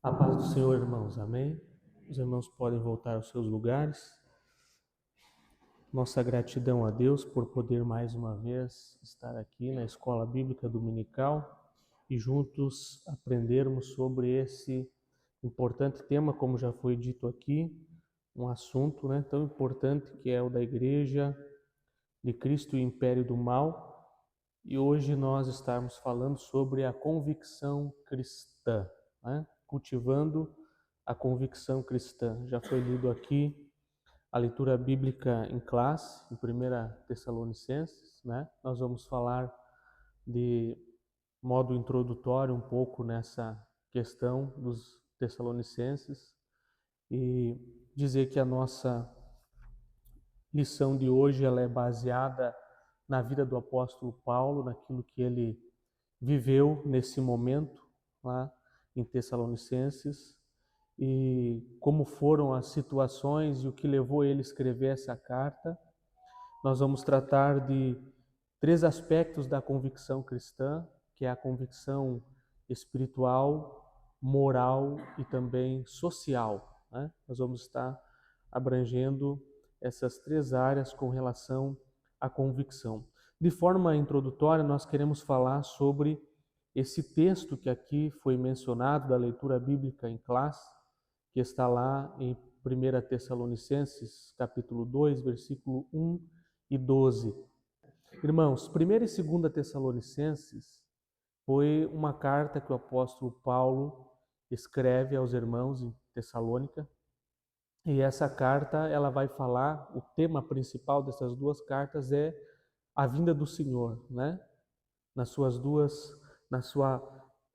A paz do Senhor, irmãos. Amém? Os irmãos podem voltar aos seus lugares. Nossa gratidão a Deus por poder mais uma vez estar aqui na Escola Bíblica Dominical e juntos aprendermos sobre esse importante tema, como já foi dito aqui, um assunto tão importante que é o da Igreja de Cristo e o Império do Mal. E hoje nós estamos falando sobre a convicção cristã, cultivando a convicção cristã. Já foi lido aqui a leitura bíblica em classe, em 1 Tessalonicenses, Nós vamos falar de modo introdutório um pouco nessa questão dos Tessalonicenses e dizer que a nossa lição de hoje ela é baseada na vida do apóstolo Paulo, naquilo que ele viveu nesse momento lá em Tessalonicenses e como foram as situações e o que levou ele a escrever essa carta. Nós vamos tratar de 3 aspectos da convicção cristã, que é a convicção espiritual, moral e também social, Nós vamos estar abrangendo essas 3 áreas com relação à convicção. De forma introdutória, nós queremos falar sobre esse texto que aqui foi mencionado da leitura bíblica em classe, que está lá em 1 Tessalonicenses, capítulo 2, versículo 1 e 12. Irmãos, 1 e 2 Tessalonicenses foi uma carta que o apóstolo Paulo escreve aos irmãos em Tessalônica. E essa carta, ela vai falar, o tema principal dessas 2 cartas é a vinda do Senhor,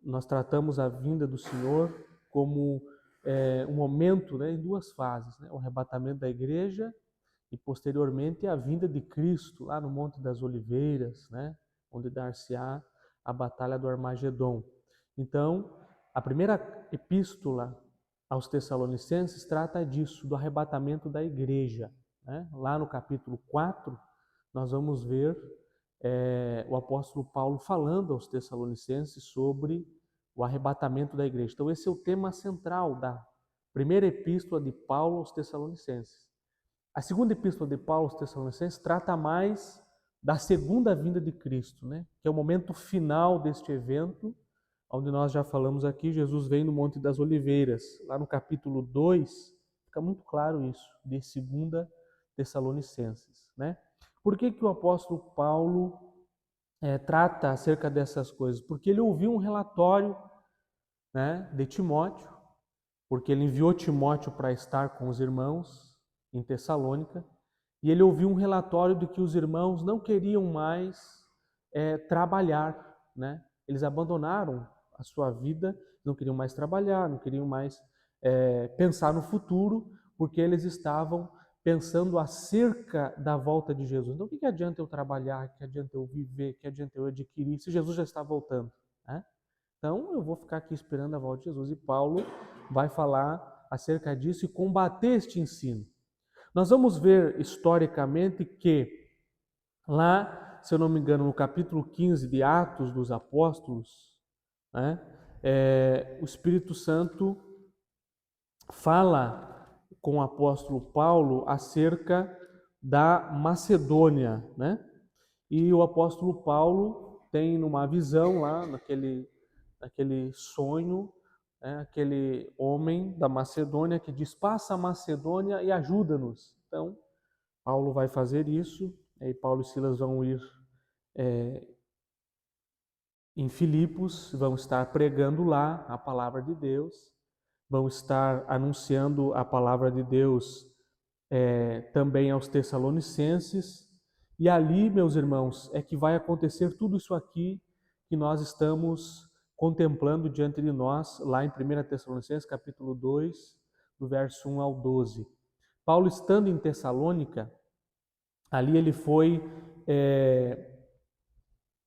Nós tratamos a vinda do Senhor como um momento, em 2 fases, o arrebatamento da igreja e posteriormente a vinda de Cristo lá no Monte das Oliveiras, onde dar-se-á a batalha do Armagedon. Então, a primeira epístola aos Tessalonicenses trata disso, do arrebatamento da igreja. Lá no capítulo 4, nós vamos ver o apóstolo Paulo falando aos Tessalonicenses sobre o arrebatamento da igreja. Então, esse é o tema central da primeira epístola de Paulo aos Tessalonicenses. A segunda epístola de Paulo aos Tessalonicenses trata mais da segunda vinda de Cristo, que é o momento final deste evento, onde nós já falamos aqui, Jesus vem no Monte das Oliveiras. Lá no capítulo 2, fica muito claro isso, de 2 Tessalonicenses. Por que o apóstolo Paulo trata acerca dessas coisas? Porque ele ouviu um relatório de Timóteo, porque ele enviou Timóteo para estar com os irmãos em Tessalônica, e ele ouviu um relatório de que os irmãos não queriam mais trabalhar, Eles abandonaram a sua vida, não queriam mais trabalhar, não queriam mais pensar no futuro, porque eles estavam pensando acerca da volta de Jesus. Então, o que adianta eu trabalhar, que adianta eu viver, que adianta eu adquirir, se Jesus já está voltando? Então, eu vou ficar aqui esperando a volta de Jesus. E Paulo vai falar acerca disso e combater este ensino. Nós vamos ver historicamente que lá, se eu não me engano, no capítulo 15 de Atos dos Apóstolos, o Espírito Santo fala com o apóstolo Paulo acerca da Macedônia, E o apóstolo Paulo tem uma visão lá, naquele sonho, aquele homem da Macedônia que diz: passa a Macedônia e ajuda-nos. Então, Paulo vai fazer isso, e Paulo e Silas vão ir em Filipos, vão estar pregando lá a palavra de Deus, vão estar anunciando a palavra de Deus também aos Tessalonicenses, e ali, meus irmãos, é que vai acontecer tudo isso aqui que nós estamos contemplando diante de nós, lá em 1 Tessalonicenses, capítulo 2, do verso 1 ao 12. Paulo, estando em Tessalônica, ali ele foi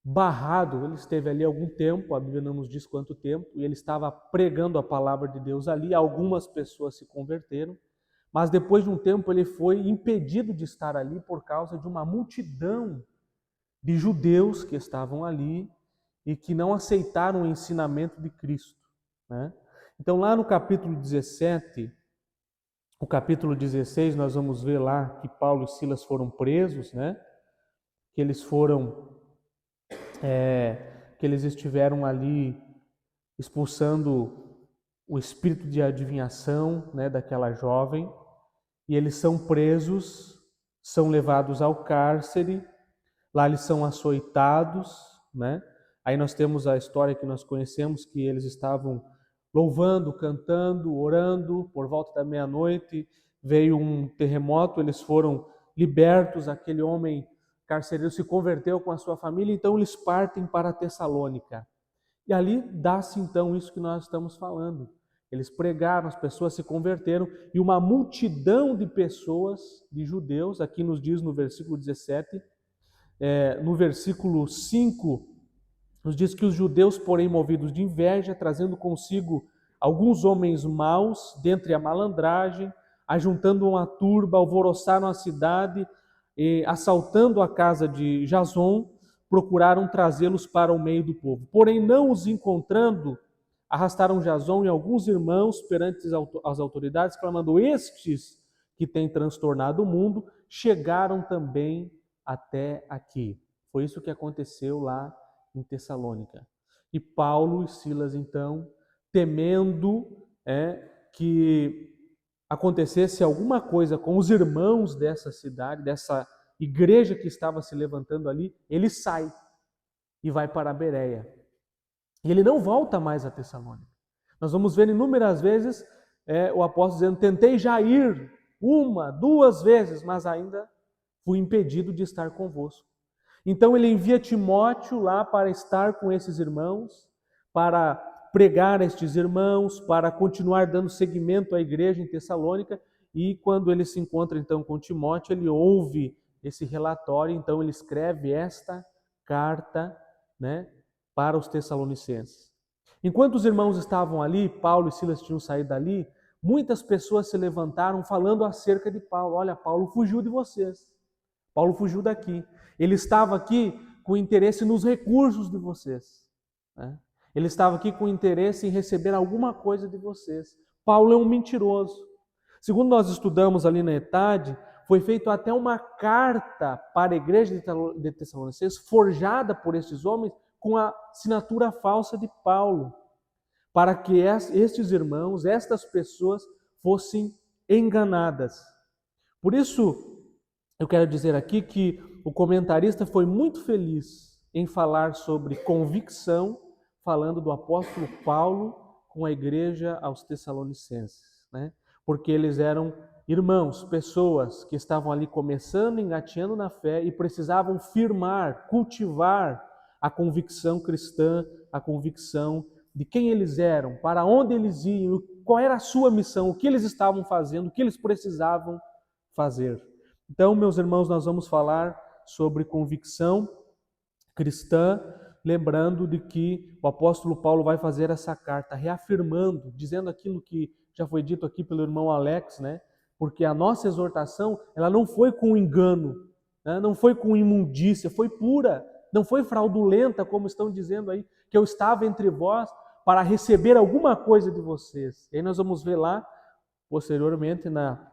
barrado, ele esteve ali algum tempo, a Bíblia não nos diz quanto tempo, e ele estava pregando a palavra de Deus ali, algumas pessoas se converteram, mas depois de um tempo ele foi impedido de estar ali por causa de uma multidão de judeus que estavam ali e que não aceitaram o ensinamento de Cristo. Então, lá no capítulo 17, o capítulo 16, nós vamos ver lá que Paulo e Silas foram presos, né? Que eles foram, que eles estiveram ali expulsando o espírito de adivinhação, né, daquela jovem, e eles são presos, são levados ao cárcere, lá eles são açoitados, né? Aí nós temos a história que nós conhecemos, que eles estavam louvando, cantando, orando, por volta da meia-noite, veio um terremoto, eles foram libertos, aquele homem carcereiro se converteu com a sua família, então eles partem para Tessalônica. E ali dá-se então isso que nós estamos falando. Eles pregaram, as pessoas se converteram e uma multidão de pessoas, de judeus, aqui nos diz no versículo 17, no versículo 5, nos diz que os judeus, porém, movidos de inveja, trazendo consigo alguns homens maus, dentre a malandragem, ajuntando uma turba, alvoroçaram a cidade, e, assaltando a casa de Jason, procuraram trazê-los para o meio do povo. Porém, não os encontrando, arrastaram Jason e alguns irmãos perante as autoridades, clamando: estes que têm transtornado o mundo, chegaram também até aqui. Foi isso que aconteceu lá em Tessalônica. E Paulo e Silas, então, temendo que acontecesse alguma coisa com os irmãos dessa cidade, dessa igreja que estava se levantando ali, ele sai e vai para a Bereia. E ele não volta mais a Tessalônica. Nós vamos ver inúmeras vezes o apóstolo dizendo: tentei já ir uma, duas vezes, mas ainda fui impedido de estar convosco. Então ele envia Timóteo lá para estar com esses irmãos, para pregar a estes irmãos, para continuar dando seguimento à igreja em Tessalônica. E quando ele se encontra então com Timóteo, ele ouve esse relatório, então ele escreve esta carta, né, para os tessalonicenses. Enquanto os irmãos estavam ali, Paulo e Silas tinham saído dali, muitas pessoas se levantaram falando acerca de Paulo. Olha, Paulo fugiu de vocês. Paulo fugiu daqui. Ele estava aqui com interesse nos recursos de vocês, né? Ele estava aqui com interesse em receber alguma coisa de vocês. Paulo é um mentiroso. Segundo nós estudamos ali na ETAD, foi feita até uma carta para a igreja de Tessalonicenses, forjada por estes homens, com a assinatura falsa de Paulo, para que estes irmãos, estas pessoas, fossem enganadas. Por isso, eu quero dizer aqui que o comentarista foi muito feliz em falar sobre convicção, falando do apóstolo Paulo com a igreja aos Tessalonicenses, né? Porque eles eram irmãos, pessoas que estavam ali começando, engateando na fé e precisavam firmar, cultivar a convicção cristã, a convicção de quem eles eram, para onde eles iam, qual era a sua missão, o que eles estavam fazendo, o que eles precisavam fazer. Então, meus irmãos, nós vamos falar sobre convicção cristã, lembrando de que o apóstolo Paulo vai fazer essa carta reafirmando, dizendo aquilo que já foi dito aqui pelo irmão Alex, né? Porque a nossa exortação, ela não foi com engano, né? Não foi com imundícia, foi pura, não foi fraudulenta, como estão dizendo aí, que eu estava entre vós para receber alguma coisa de vocês. E aí nós vamos ver lá, posteriormente, na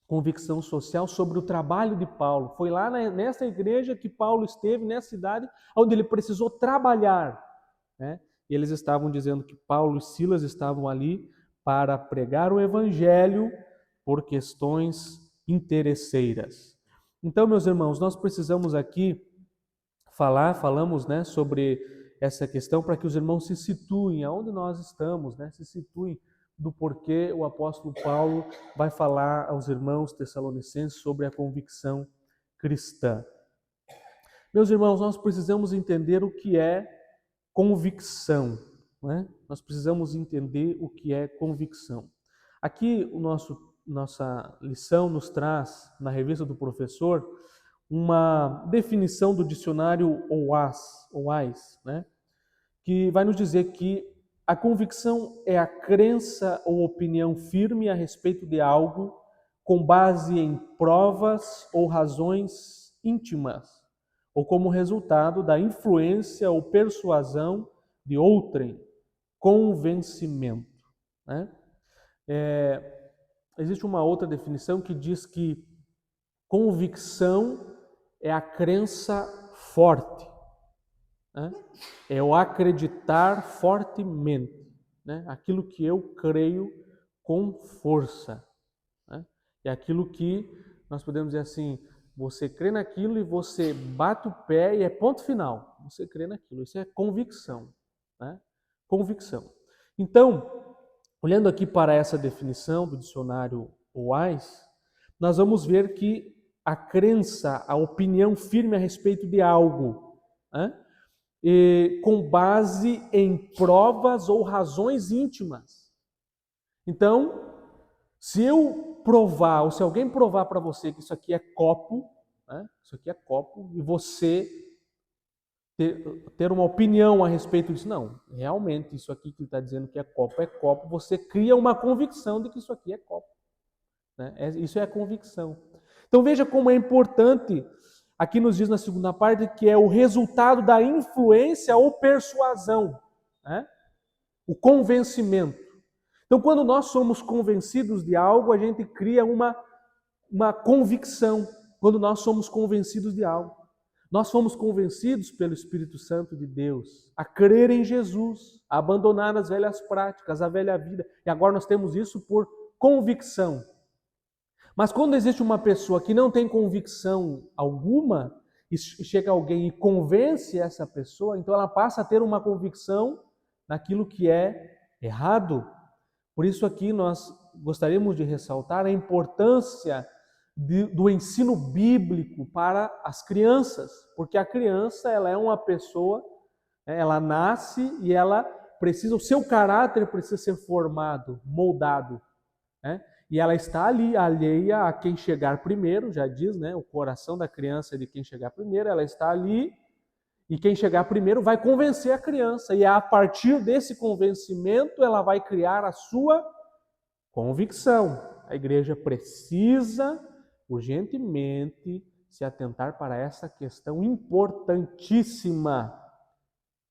convicção social sobre o trabalho de Paulo. Foi lá nessa igreja que Paulo esteve, nessa cidade, onde ele precisou trabalhar, né? E eles estavam dizendo que Paulo e Silas estavam ali para pregar o evangelho por questões interesseiras. Então, meus irmãos, nós precisamos aqui falamos, né, sobre essa questão para que os irmãos se situem aonde nós estamos, né, se situem do porquê o apóstolo Paulo vai falar aos irmãos tessalonicenses sobre a convicção cristã. Meus irmãos, nós precisamos entender o que é convicção, né? Nós precisamos entender o que é convicção. Aqui nossa lição nos traz, na revista do professor, uma definição do dicionário OAS, né? Que vai nos dizer que a convicção é a crença ou opinião firme a respeito de algo com base em provas ou razões íntimas, ou como resultado da influência ou persuasão de outrem, convencimento. né? Existe uma outra definição que diz que convicção é a crença forte, né? É o acreditar fortemente, né? Aquilo que eu creio com força, né? É aquilo que nós podemos dizer assim, você crê naquilo e você bate o pé e é ponto final. Você crê naquilo, isso é convicção, né? Convicção. Então, olhando aqui para essa definição do dicionário Wise, nós vamos ver que a crença, a opinião firme a respeito de algo, né? Com base em provas ou razões íntimas. Então, se eu provar, ou se alguém provar para você que isso aqui é copo, né? Isso aqui é copo, e você ter uma opinião a respeito disso, não, realmente isso aqui que ele está dizendo que é copo, você cria uma convicção de que isso aqui é copo, né? Isso é a convicção. Então veja como é importante, aqui nos diz na segunda parte, que é o resultado da influência ou persuasão, né? O convencimento. Então quando nós somos convencidos de algo, a gente cria uma convicção, quando nós somos convencidos de algo. Nós fomos convencidos pelo Espírito Santo de Deus a crer em Jesus, a abandonar as velhas práticas, a velha vida. E agora nós temos isso por convicção. Mas quando existe uma pessoa que não tem convicção alguma, e chega alguém e convence essa pessoa, então ela passa a ter uma convicção naquilo que é errado. Por isso aqui nós gostaríamos de ressaltar a importância do ensino bíblico para as crianças, porque a criança ela é uma pessoa, ela nasce e ela precisa, o seu caráter precisa ser formado, moldado, né? E ela está ali alheia a quem chegar primeiro, já diz, né? O coração da criança é de quem chegar primeiro, ela está ali e quem chegar primeiro vai convencer a criança, e a partir desse convencimento ela vai criar a sua convicção. A igreja precisa urgentemente se atentar para essa questão importantíssima,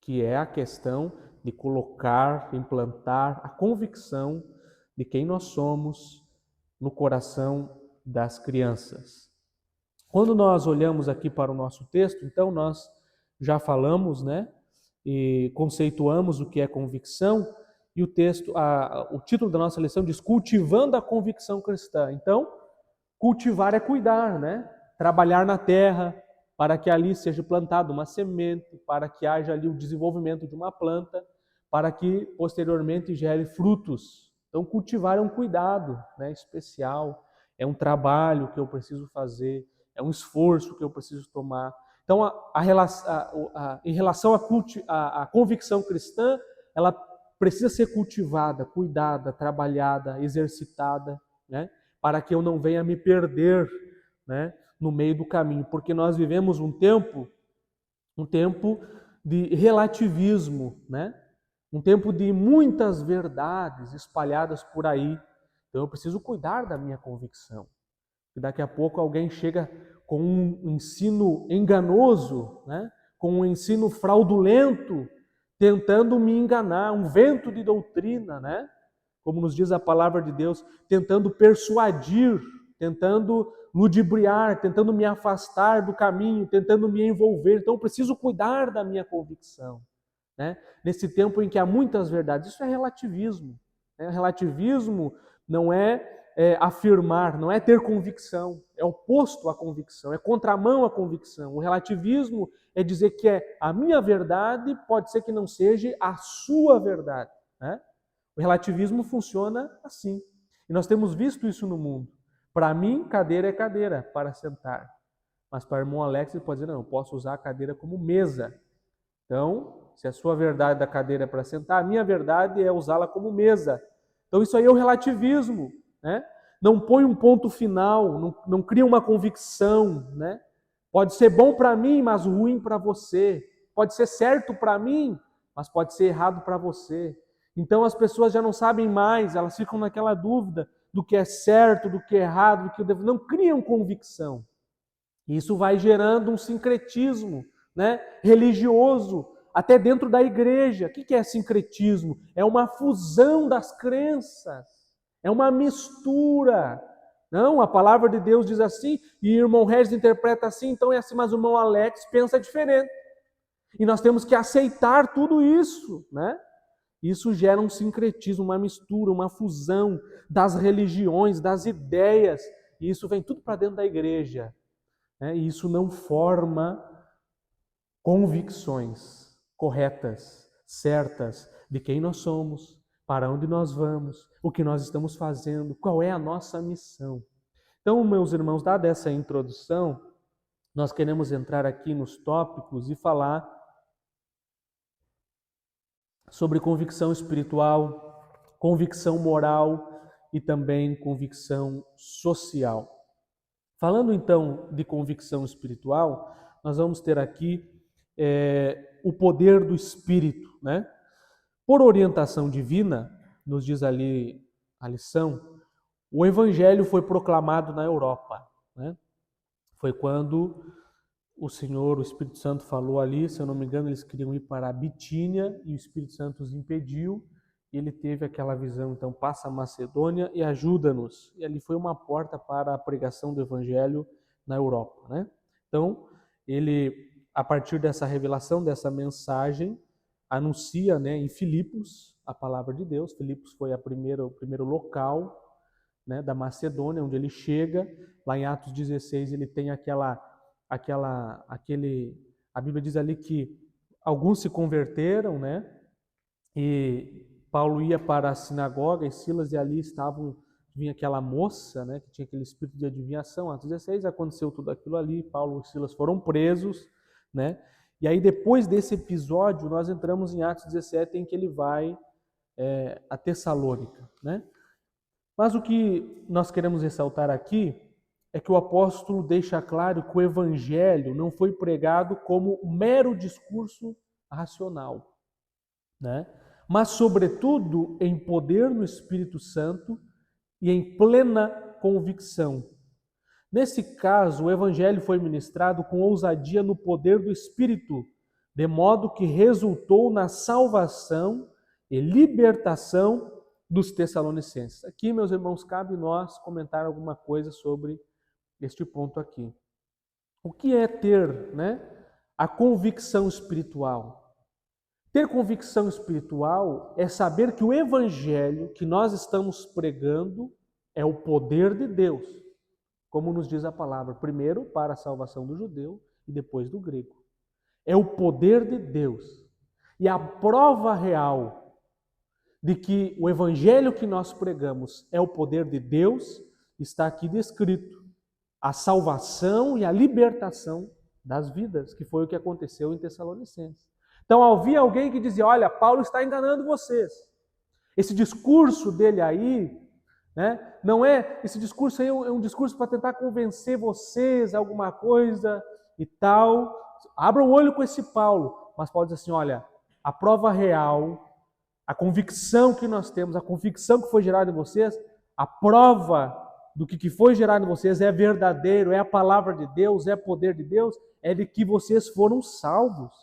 que é a questão de colocar, implantar a convicção de quem nós somos no coração das crianças. Quando nós olhamos aqui para o nosso texto, então nós já falamos, né, e conceituamos o que é convicção, e o texto, o título da nossa lição diz cultivando a convicção cristã. Então, cultivar é cuidar, né? Trabalhar na terra para que ali seja plantada uma semente, para que haja ali o desenvolvimento de uma planta, para que posteriormente gere frutos. Então, cultivar é um cuidado, né, especial, é um trabalho que eu preciso fazer, é um esforço que eu preciso tomar. Então, em relação à convicção cristã, ela precisa ser cultivada, cuidada, trabalhada, exercitada, né? Para que eu não venha me perder, né, no meio do caminho. Porque nós vivemos um tempo de relativismo, né? Um tempo de muitas verdades espalhadas por aí. Então eu preciso cuidar da minha convicção. E daqui a pouco alguém chega com um ensino enganoso, né? Com um ensino fraudulento, tentando me enganar, um vento de doutrina, né? Como nos diz a palavra de Deus, tentando persuadir, tentando ludibriar, tentando me afastar do caminho, tentando me envolver. Então eu preciso cuidar da minha convicção, né? Nesse tempo em que há muitas verdades, isso é relativismo, né? Relativismo não é afirmar, não é ter convicção, é oposto à convicção, é contramão à convicção. O relativismo é dizer que a minha verdade pode ser que não seja a sua verdade, né? O relativismo funciona assim. E nós temos visto isso no mundo. Para mim, cadeira é cadeira para sentar. Mas para o irmão Alex, ele pode dizer, não, eu posso usar a cadeira como mesa. Então, se a sua verdade da cadeira é para sentar, a minha verdade é usá-la como mesa. Então, isso aí é o relativismo, né? Não põe um ponto final, não cria uma convicção, né? Pode ser bom para mim, mas ruim para você. Pode ser certo para mim, mas pode ser errado para você. Então as pessoas já não sabem mais, elas ficam naquela dúvida do que é certo, do que é errado, do que não criam convicção. E isso vai gerando um sincretismo, né, religioso, até dentro da igreja. O que é sincretismo? É uma fusão das crenças, é uma mistura. Não, a palavra de Deus diz assim, e o irmão Regis interpreta assim, então é assim, mas o irmão Alex pensa diferente. E nós temos que aceitar tudo isso, né? Isso gera um sincretismo, uma mistura, uma fusão das religiões, das ideias, e isso vem tudo para dentro da igreja, né? E isso não forma convicções corretas, certas, de quem nós somos, para onde nós vamos, o que nós estamos fazendo, qual é a nossa missão. Então, meus irmãos, dada essa introdução, nós queremos entrar aqui nos tópicos e falar sobre convicção espiritual, convicção moral e também convicção social. Falando então de convicção espiritual, nós vamos ter aqui o poder do Espírito, né? Por orientação divina, nos diz ali a lição, o Evangelho foi proclamado na Europa, né? Foi quando o Senhor, o Espírito Santo falou ali, se eu não me engano, eles queriam ir para a Bitínia e o Espírito Santo os impediu. E ele teve aquela visão, então passa a Macedônia e ajuda-nos. E ali foi uma porta para a pregação do Evangelho na Europa, né? Então, ele, a partir dessa revelação, dessa mensagem, anuncia, né, em Filipos a palavra de Deus. Filipos foi o primeiro local, né, da Macedônia, onde ele chega. Lá em Atos 16 ele tem a Bíblia diz ali que alguns se converteram, né? E Paulo ia para a sinagoga e Silas e ali vinha aquela moça, né, que tinha aquele espírito de adivinhação. Atos 16 aconteceu tudo aquilo ali, Paulo e Silas foram presos, né? E aí depois desse episódio nós entramos em Atos 17 em que ele vai a Tessalônica, né? Mas o que nós queremos ressaltar aqui é que o apóstolo deixa claro que o evangelho não foi pregado como mero discurso racional, né? Mas, sobretudo, em poder no Espírito Santo e em plena convicção. Nesse caso, o evangelho foi ministrado com ousadia no poder do Espírito, de modo que resultou na salvação e libertação dos Tessalonicenses. Aqui, meus irmãos, cabe nós comentar alguma coisa sobre este ponto aqui. O que é ter, né, a convicção espiritual? Ter convicção espiritual é saber que o evangelho que nós estamos pregando é o poder de Deus, como nos diz a palavra, primeiro para a salvação do judeu e depois do grego. É o poder de Deus. E a prova real de que o evangelho que nós pregamos é o poder de Deus está aqui descrito. A salvação e a libertação das vidas, que foi o que aconteceu em Tessalonicenses. Então havia alguém que dizia, olha, Paulo está enganando vocês. Esse discurso dele aí, né, não é, esse discurso aí é um discurso para tentar convencer vocês a alguma coisa e tal. Abra o olho com esse Paulo. Mas Paulo diz assim, olha, a prova real, a convicção que nós temos, a convicção que foi gerada em vocês, a prova do que foi gerado em vocês é verdadeiro, é a palavra de Deus, é o poder de Deus, é de que vocês foram salvos.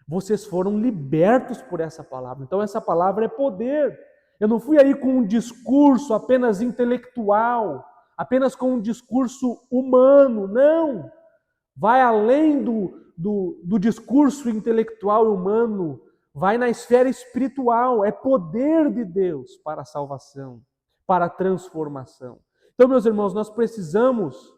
Vocês foram libertos por essa palavra. Então essa palavra é poder. Eu não fui aí com um discurso apenas intelectual, apenas com um discurso humano, não. Vai além do discurso intelectual e humano, vai na esfera espiritual, é poder de Deus para a salvação, para a transformação. Então, meus irmãos, nós precisamos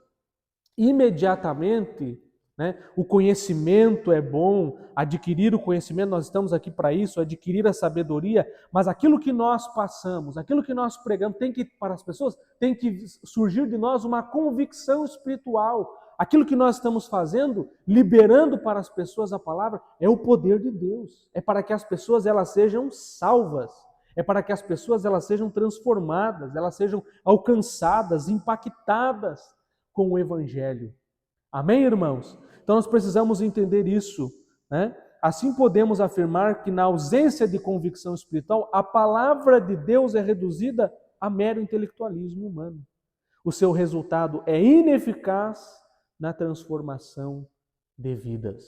imediatamente, né, o conhecimento é bom, adquirir o conhecimento, nós estamos aqui para isso, adquirir a sabedoria, mas aquilo que nós passamos, aquilo que nós pregamos, para as pessoas, tem que surgir de nós uma convicção espiritual. Aquilo que nós estamos fazendo, liberando para as pessoas a palavra, é o poder de Deus. É para que as pessoas elas sejam salvas. É para que as pessoas elas sejam transformadas, elas sejam alcançadas, impactadas com o Evangelho. Amém, irmãos? Então nós precisamos entender isso, né? Assim podemos afirmar que na ausência de convicção espiritual, a palavra de Deus é reduzida a mero intelectualismo humano. O seu resultado é ineficaz na transformação de vidas.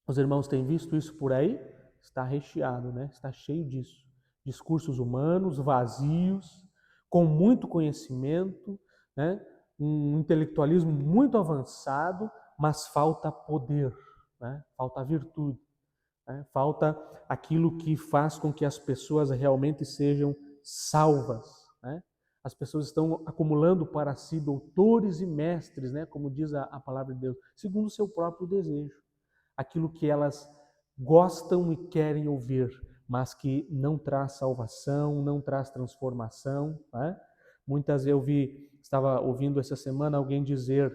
Os irmãos têm visto isso por aí? Está recheado, né? Está cheio disso. Discursos humanos, vazios, com muito conhecimento, né? Um intelectualismo muito avançado, mas falta poder, né? Falta virtude, né? Falta aquilo que faz com que as pessoas realmente sejam salvas, né? As pessoas estão acumulando para si doutores e mestres, né? Como diz a palavra de Deus, segundo o seu próprio desejo. Aquilo que elas gostam e querem ouvir, mas que não traz salvação, não traz transformação, né? Muitas eu estava ouvindo essa semana alguém dizer: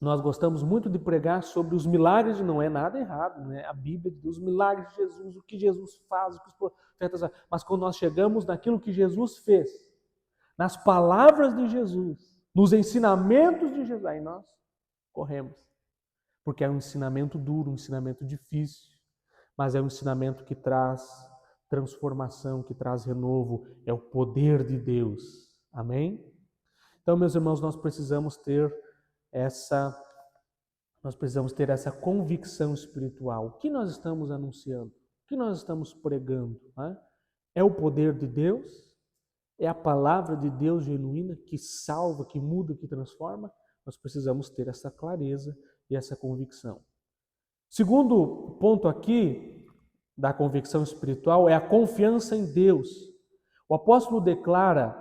nós gostamos muito de pregar sobre os milagres, e não é nada errado, né? A Bíblia diz os milagres de Jesus, o que Jesus faz, o que os profetas fazem. Mas quando nós chegamos naquilo que Jesus fez, nas palavras de Jesus, nos ensinamentos de Jesus, aí nós corremos. Porque é um ensinamento duro, um ensinamento difícil, mas é um ensinamento que traz transformação, que traz renovo, é o poder de Deus. Amém? Então, meus irmãos, nós precisamos ter essa convicção espiritual. O que nós estamos anunciando? O que nós estamos pregando? Né? É o poder de Deus? É a palavra de Deus genuína que salva, que muda, que transforma? Nós precisamos ter essa clareza e essa convicção. Segundo ponto aqui da convicção espiritual é a confiança em Deus. O apóstolo declara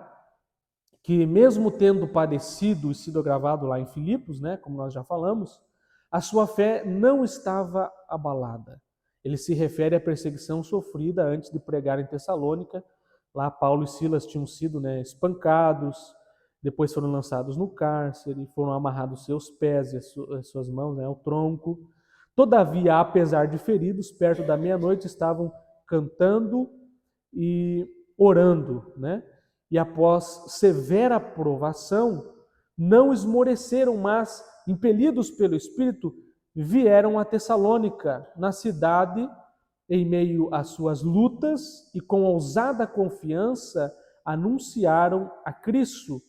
que mesmo tendo padecido e sido gravado lá em Filipos, né, como nós já falamos, a sua fé não estava abalada. Ele se refere à perseguição sofrida antes de pregar em Tessalônica. Lá Paulo e Silas tinham sido, né, espancados, depois foram lançados no cárcere, foram amarrados seus pés e as suas mãos, né, ao tronco. Todavia, apesar de feridos, perto da meia-noite estavam cantando e orando, né? E após severa provação, não esmoreceram, mas, impelidos pelo Espírito, vieram a Tessalônica, na cidade, em meio às suas lutas, e com ousada confiança anunciaram a Cristo.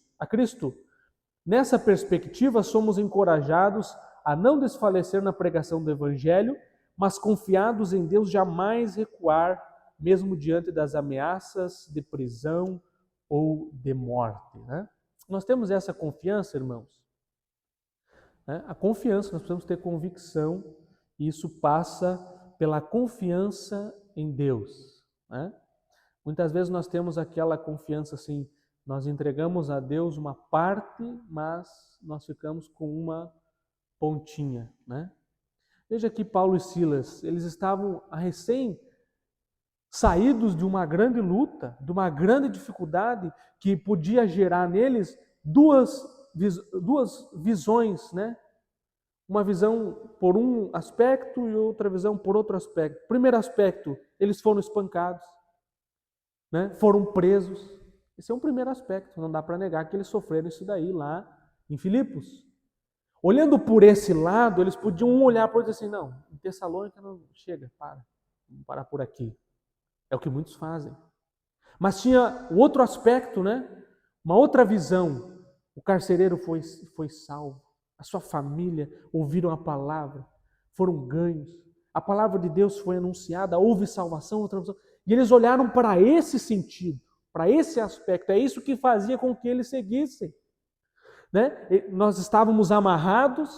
Nessa perspectiva, somos encorajados a não desfalecer na pregação do Evangelho, mas confiados em Deus jamais recuar, mesmo diante das ameaças de prisão ou de morte. Né? Nós temos essa confiança, irmãos. A confiança, nós precisamos ter convicção, e isso passa pela confiança em Deus. Né? Muitas vezes nós temos aquela confiança assim, nós entregamos a Deus uma parte, mas nós ficamos com uma pontinha, né? Veja aqui Paulo e Silas, eles estavam recém saídos de uma grande luta, de uma grande dificuldade que podia gerar neles duas visões, né? Uma visão por um aspecto e outra visão por outro aspecto. Primeiro aspecto, eles foram espancados, né? Foram presos. Esse é um primeiro aspecto, não dá para negar que eles sofreram isso daí lá em Filipos. Olhando por esse lado, eles podiam olhar para o outro e dizer assim, não, em Tessalônica não chega, vamos parar por aqui. É o que muitos fazem. Mas tinha o outro aspecto, né? Uma outra visão. O carcereiro foi salvo. A sua família ouviram a palavra, foram ganhos. A palavra de Deus foi anunciada, houve salvação, e eles olharam para esse sentido, para esse aspecto. É isso que fazia com que eles seguissem. Né? Nós estávamos amarrados,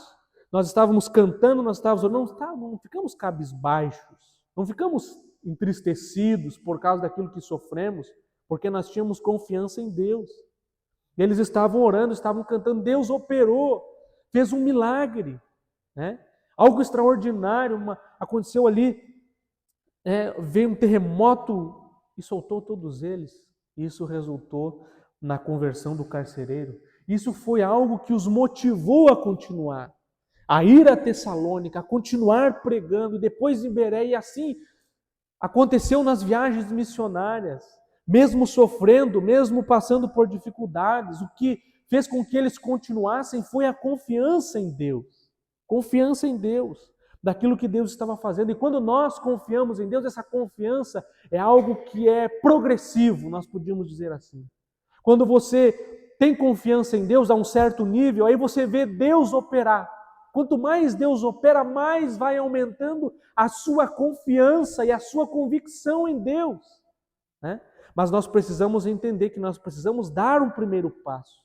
nós estávamos cantando, nós estávamos não ficamos cabisbaixos, não ficamos entristecidos por causa daquilo que sofremos, porque nós tínhamos confiança em Deus. Eles estavam orando, estavam cantando, Deus operou, fez um milagre, né? Algo extraordinário aconteceu ali, veio um terremoto e soltou todos eles. Isso resultou na conversão do carcereiro. Isso foi algo que os motivou a continuar, a ir a Tessalônica, a continuar pregando, e depois em Bereia, e assim aconteceu nas viagens missionárias, mesmo sofrendo, mesmo passando por dificuldades. O que fez com que eles continuassem foi a confiança em Deus, daquilo que Deus estava fazendo. E quando nós confiamos em Deus, essa confiança é algo que é progressivo, nós podíamos dizer assim. Quando você tem confiança em Deus a um certo nível, aí você vê Deus operar. Quanto mais Deus opera, mais vai aumentando a sua confiança e a sua convicção em Deus, né? Mas nós precisamos entender que nós precisamos dar um primeiro passo.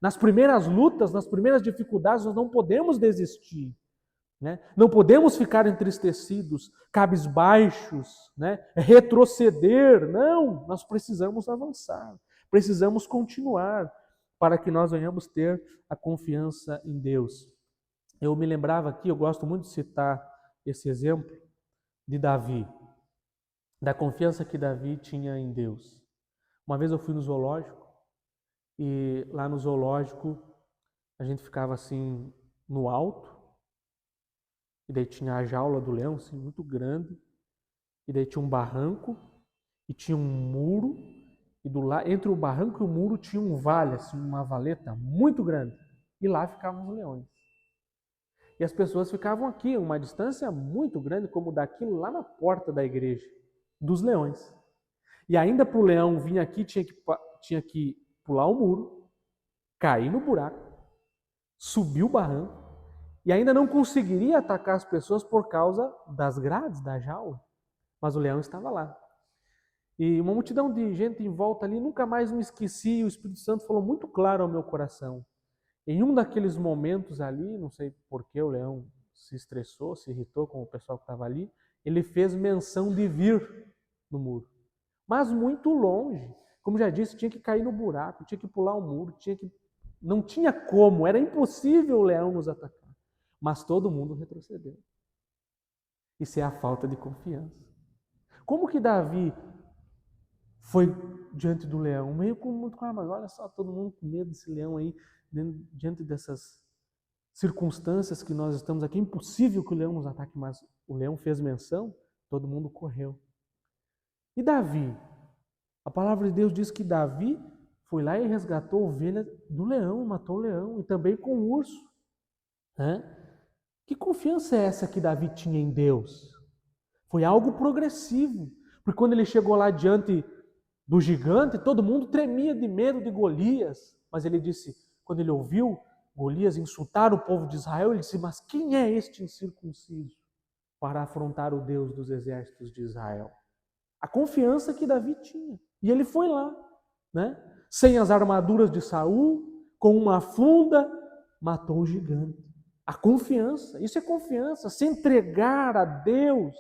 Nas primeiras lutas, nas primeiras dificuldades, nós não podemos desistir, né? Não podemos ficar entristecidos, cabisbaixos, né? Retroceder. Não, nós precisamos avançar, precisamos continuar para que nós venhamos ter a confiança em Deus. Eu me lembrava aqui, eu gosto muito de citar esse exemplo de Davi, da confiança que Davi tinha em Deus. Uma vez eu fui no zoológico e lá no zoológico a gente ficava assim no alto e daí tinha a jaula do leão assim, muito grande e daí tinha um barranco e tinha um muro e entre o barranco e o muro tinha um vale, assim, uma valeta muito grande e lá ficavam os leões. E as pessoas ficavam aqui, uma distância muito grande, como daqui lá na porta da igreja, dos leões. E ainda para o leão vir aqui, tinha que pular o muro, cair no buraco, subir o barranco, e ainda não conseguiria atacar as pessoas por causa das grades da jaula. Mas o leão estava lá. E uma multidão de gente em volta ali, nunca mais me esqueci, o Espírito Santo falou muito claro ao meu coração. Em um daqueles momentos ali, não sei por que o leão se estressou, se irritou com o pessoal que estava ali, ele fez menção de vir no muro. Mas muito longe. Como já disse, tinha que cair no buraco, tinha que pular o muro, não tinha como, era impossível o leão nos atacar. Mas todo mundo retrocedeu. Isso é a falta de confiança. Como que Davi foi diante do leão? Meio com muito claro, mas olha só, todo mundo com medo desse leão aí, diante dessas circunstâncias que nós estamos aqui, é impossível que o leão nos ataque, mas o leão fez menção, todo mundo correu. E Davi? A palavra de Deus diz que Davi foi lá e resgatou a ovelha do leão, matou o leão, e também com o urso. Que confiança é essa que Davi tinha em Deus? Foi algo progressivo, porque quando ele chegou lá diante do gigante, todo mundo tremia de medo de Golias, mas ele disse, quando ele ouviu Golias insultar o povo de Israel, ele disse, mas quem é este incircunciso para afrontar o Deus dos exércitos de Israel? A confiança que Davi tinha. E ele foi lá, né? Sem as armaduras de Saul, com uma funda, matou o gigante. A confiança, isso é confiança, se entregar a Deus,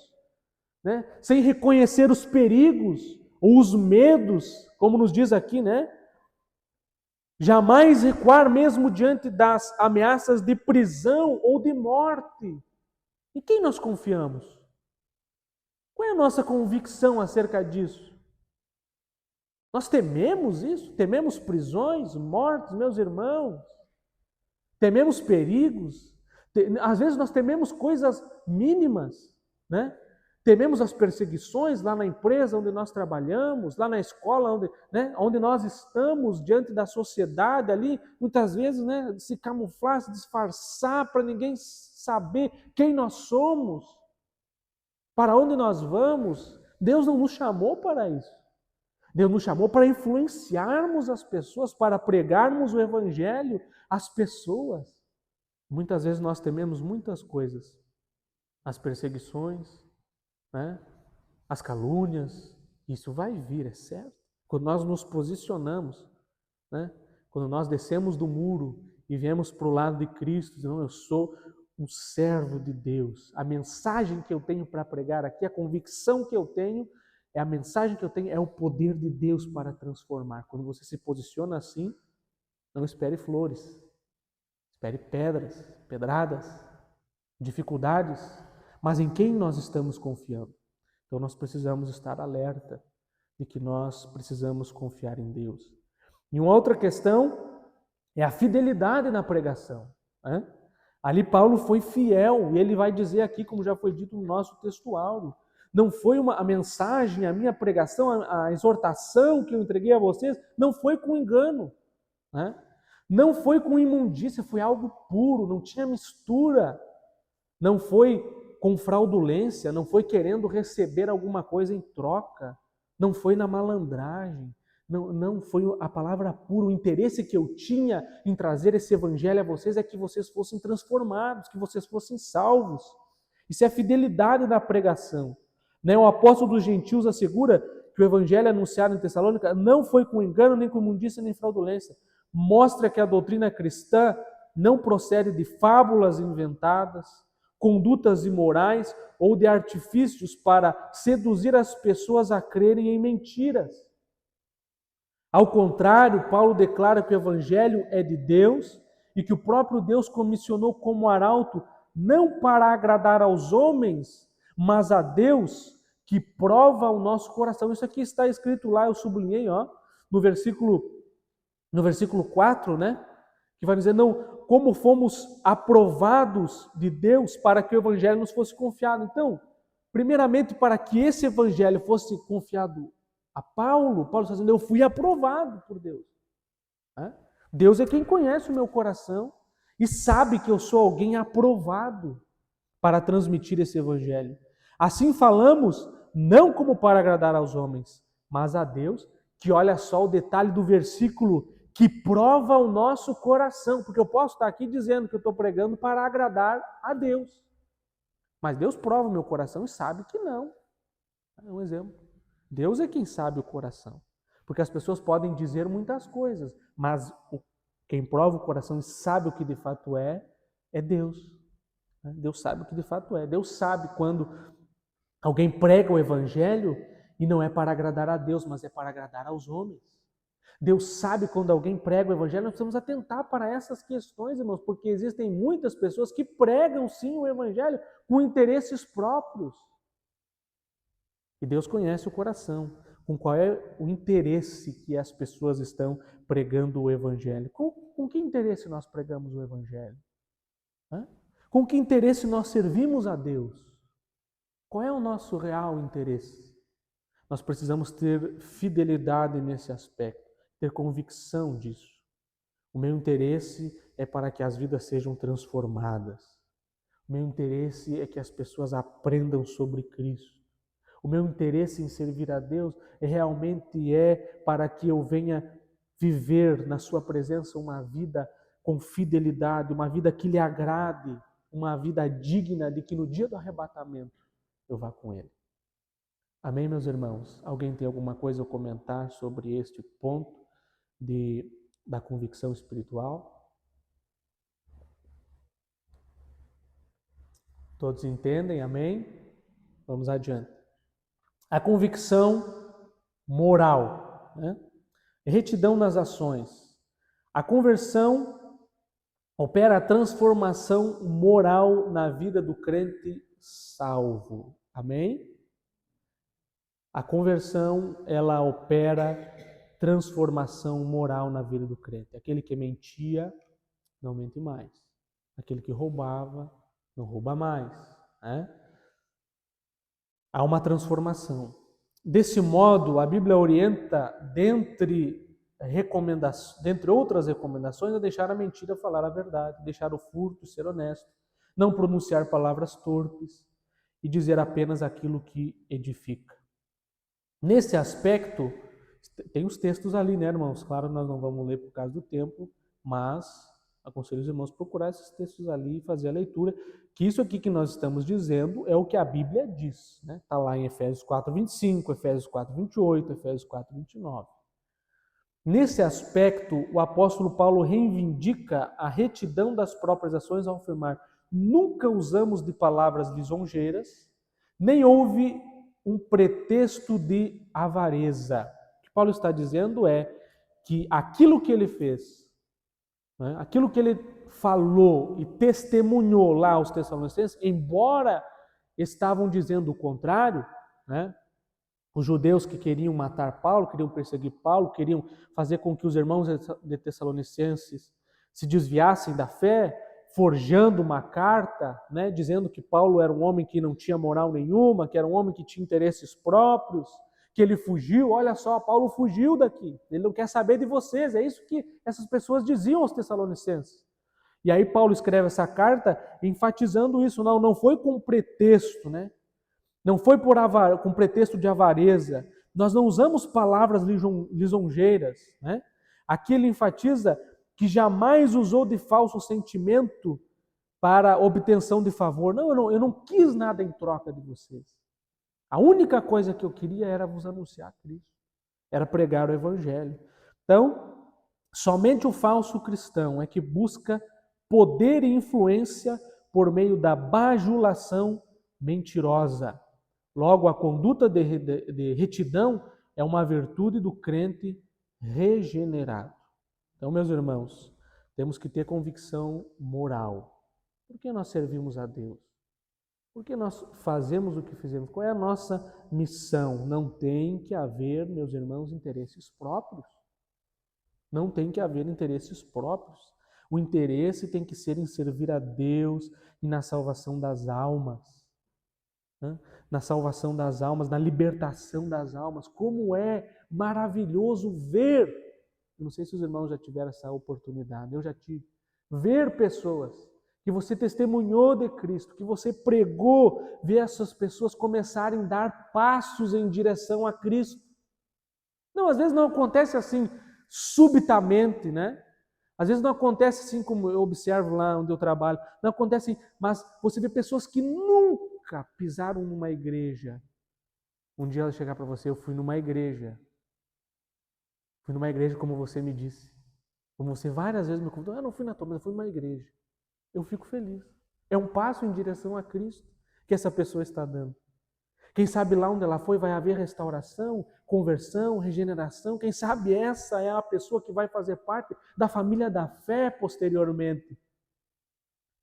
né? Sem reconhecer os perigos ou os medos, como nos diz aqui, né? Jamais recuar mesmo diante das ameaças de prisão ou de morte. Em quem nós confiamos? Qual é a nossa convicção acerca disso? Nós tememos isso? Tememos prisões, mortes, meus irmãos? Tememos perigos? Às vezes nós tememos coisas mínimas, né? Tememos as perseguições lá na empresa onde nós trabalhamos, lá na escola onde nós estamos, diante da sociedade ali, muitas vezes, né, se camuflar, se disfarçar para ninguém saber quem nós somos, para onde nós vamos. Deus não nos chamou para isso. Deus nos chamou para influenciarmos as pessoas, para pregarmos o Evangelho às pessoas. Muitas vezes nós tememos muitas coisas, as perseguições, né? As calúnias, isso vai vir, é certo. Quando nós nos posicionamos, né? Quando nós descemos do muro e viemos para o lado de Cristo, dizendo, eu sou um servo de Deus. A mensagem que eu tenho para pregar aqui, a convicção que eu tenho, a mensagem que eu tenho é o poder de Deus para transformar. Quando você se posiciona assim, não espere flores, espere pedradas, dificuldades. Mas em quem nós estamos confiando? Então nós precisamos estar alerta de que nós precisamos confiar em Deus. E uma outra questão é a fidelidade na pregação, né? Ali Paulo foi fiel e ele vai dizer aqui, como já foi dito no nosso textuário, não foi a mensagem, a minha pregação, a exortação que eu entreguei a vocês, não foi com engano, né? Não foi com imundícia, foi algo puro, não tinha mistura, não foi com fraudulência, não foi querendo receber alguma coisa em troca, não foi na malandragem, Não foi a palavra pura, o interesse que eu tinha em trazer esse evangelho a vocês é que vocês fossem transformados, que vocês fossem salvos. Isso é fidelidade na pregação. O apóstolo dos gentios assegura que o evangelho anunciado em Tessalônica não foi com engano, nem com imundícia, nem fraudulência. Mostra que a doutrina cristã não procede de fábulas inventadas, condutas imorais ou de artifícios para seduzir as pessoas a crerem em mentiras. Ao contrário, Paulo declara que o evangelho é de Deus e que o próprio Deus comissionou como arauto não para agradar aos homens, mas a Deus que prova o nosso coração. Isso aqui está escrito lá, eu sublinhei, no versículo 4, que vai dizer, não, como fomos aprovados de Deus para que o evangelho nos fosse confiado. Então, primeiramente, para que esse evangelho fosse confiado a Paulo está dizendo, eu fui aprovado por Deus. Deus é quem conhece o meu coração e sabe que eu sou alguém aprovado para transmitir esse evangelho. Assim falamos, não como para agradar aos homens, mas a Deus, que olha só o detalhe do versículo, que prova o nosso coração, porque eu posso estar aqui dizendo que eu estou pregando para agradar a Deus, mas Deus prova o meu coração e sabe que não. É um exemplo. Deus é quem sabe o coração, porque as pessoas podem dizer muitas coisas, mas quem prova o coração e sabe o que de fato é Deus. Deus sabe o que de fato é. Deus sabe quando alguém prega o evangelho e não é para agradar a Deus, mas é para agradar aos homens. Deus sabe quando alguém prega o evangelho, nós precisamos atentar para essas questões, irmãos, porque existem muitas pessoas que pregam sim o evangelho com interesses próprios. E Deus conhece o coração, com qual é o interesse que as pessoas estão pregando o evangelho. Com que interesse nós pregamos o evangelho? Com que interesse nós servimos a Deus? Qual é o nosso real interesse? Nós precisamos ter fidelidade nesse aspecto, ter convicção disso. O meu interesse é para que as vidas sejam transformadas. O meu interesse é que as pessoas aprendam sobre Cristo. O meu interesse em servir a Deus realmente é para que eu venha viver na sua presença uma vida com fidelidade, uma vida que lhe agrade, uma vida digna de que no dia do arrebatamento eu vá com Ele. Amém, meus irmãos? Alguém tem alguma coisa a comentar sobre este ponto da convicção espiritual? Todos entendem? Amém? Vamos adiante. A convicção moral, retidão nas ações. A conversão opera a transformação moral na vida do crente salvo. Amém? A conversão, ela opera transformação moral na vida do crente. Aquele que mentia, não mente mais. Aquele que roubava, não rouba mais. Há uma transformação. Desse modo, a Bíblia orienta, dentre outras recomendações, a deixar a mentira falar a verdade, deixar o furto ser honesto, não pronunciar palavras torpes e dizer apenas aquilo que edifica. Nesse aspecto, tem os textos ali, irmãos? Claro, nós não vamos ler por causa do tempo, mas aconselho os irmãos a procurar esses textos ali e fazer a leitura, que isso aqui que nós estamos dizendo é o que a Bíblia diz. Está lá em Efésios 4:25, Efésios 4:28, Efésios 4:29. Nesse aspecto, o apóstolo Paulo reivindica a retidão das próprias ações ao afirmar: nunca usamos de palavras lisonjeiras, nem houve um pretexto de avareza. O que Paulo está dizendo é que aquilo que ele fez, aquilo que ele falou e testemunhou lá aos Tessalonicenses, embora estavam dizendo o contrário, os judeus que queriam matar Paulo, queriam perseguir Paulo, queriam fazer com que os irmãos de Tessalonicenses se desviassem da fé, forjando uma carta, dizendo que Paulo era um homem que não tinha moral nenhuma, que era um homem que tinha interesses próprios, que ele fugiu. Olha só, Paulo fugiu daqui, ele não quer saber de vocês. É isso que essas pessoas diziam aos Tessalonicenses. E aí Paulo escreve essa carta enfatizando isso. Não foi com pretexto, não foi com pretexto de avareza, nós não usamos palavras lisonjeiras, né? Aqui ele enfatiza que jamais usou de falso sentimento para obtenção de favor. Não, eu não quis nada em troca de vocês. A única coisa que eu queria era vos anunciar Cristo, era pregar o Evangelho. Então, somente o falso cristão é que busca poder e influência por meio da bajulação mentirosa. Logo, a conduta de retidão é uma virtude do crente regenerado. Então, meus irmãos, temos que ter convicção moral. Por que nós servimos a Deus? Por que nós fazemos o que fizemos? Qual é a nossa missão? Não tem que haver, meus irmãos, interesses próprios. Não tem que haver interesses próprios. O interesse tem que ser em servir a Deus e na salvação das almas. Na salvação das almas, na libertação das almas. Como é maravilhoso ver, eu não sei se os irmãos já tiveram essa oportunidade, eu já tive, ver pessoas que você testemunhou de Cristo, que você pregou, ver essas pessoas começarem a dar passos em direção a Cristo. Não, às vezes não acontece assim subitamente, né? Às vezes não acontece assim como eu observo lá onde eu trabalho, não acontece assim, mas você vê pessoas que nunca pisaram numa igreja. Um dia ela chegar para você, eu fui numa igreja como você me disse, como você várias vezes me contou, eu não fui na tua, mas eu fui numa igreja. Eu fico feliz. É um passo em direção a Cristo que essa pessoa está dando. Quem sabe lá onde ela foi vai haver restauração, conversão, regeneração. Quem sabe essa é a pessoa que vai fazer parte da família da fé posteriormente.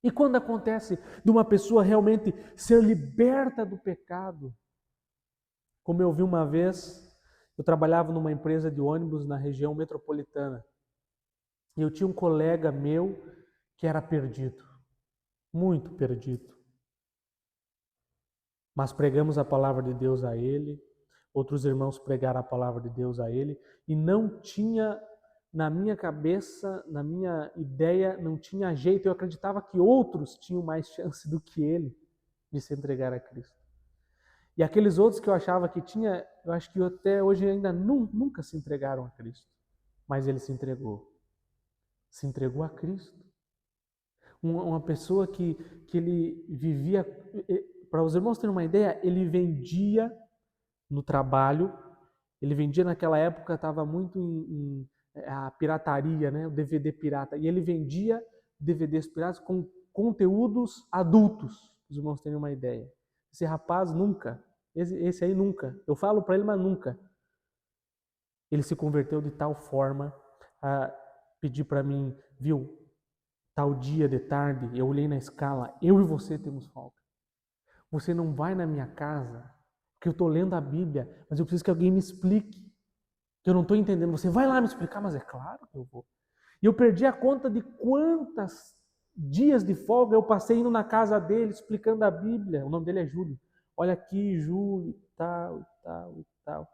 E quando acontece de uma pessoa realmente ser liberta do pecado? Como eu vi uma vez, eu trabalhava numa empresa de ônibus na região metropolitana. E eu tinha um colega meu que era perdido, muito perdido. Mas pregamos a palavra de Deus a ele, outros irmãos pregaram a palavra de Deus a ele, e não tinha, na minha cabeça, na minha ideia, não tinha jeito. Eu acreditava que outros tinham mais chance do que ele de se entregar a Cristo. E aqueles outros que eu achava que tinha, eu acho que até hoje ainda nunca se entregaram a Cristo. Mas ele se entregou. Se entregou a Cristo. Uma pessoa que ele vivia, para os irmãos terem uma ideia, ele vendia no trabalho, ele vendia naquela época, estava muito a pirataria, né? O DVD pirata, e ele vendia DVDs piratas com conteúdos adultos, os irmãos terem uma ideia. Esse rapaz nunca, esse aí nunca, eu falo para ele, mas nunca, ele se converteu de tal forma a pedir para mim, viu, tal dia de tarde, eu olhei na escala, eu e você temos folga. Você não vai na minha casa, porque eu estou lendo a Bíblia, mas eu preciso que alguém me explique, que eu não estou entendendo. Você vai lá me explicar, mas é claro que eu vou. E eu perdi a conta de quantos dias de folga eu passei indo na casa dele, explicando a Bíblia. O nome dele é Júlio. Olha aqui, Júlio, tal, tal e tal.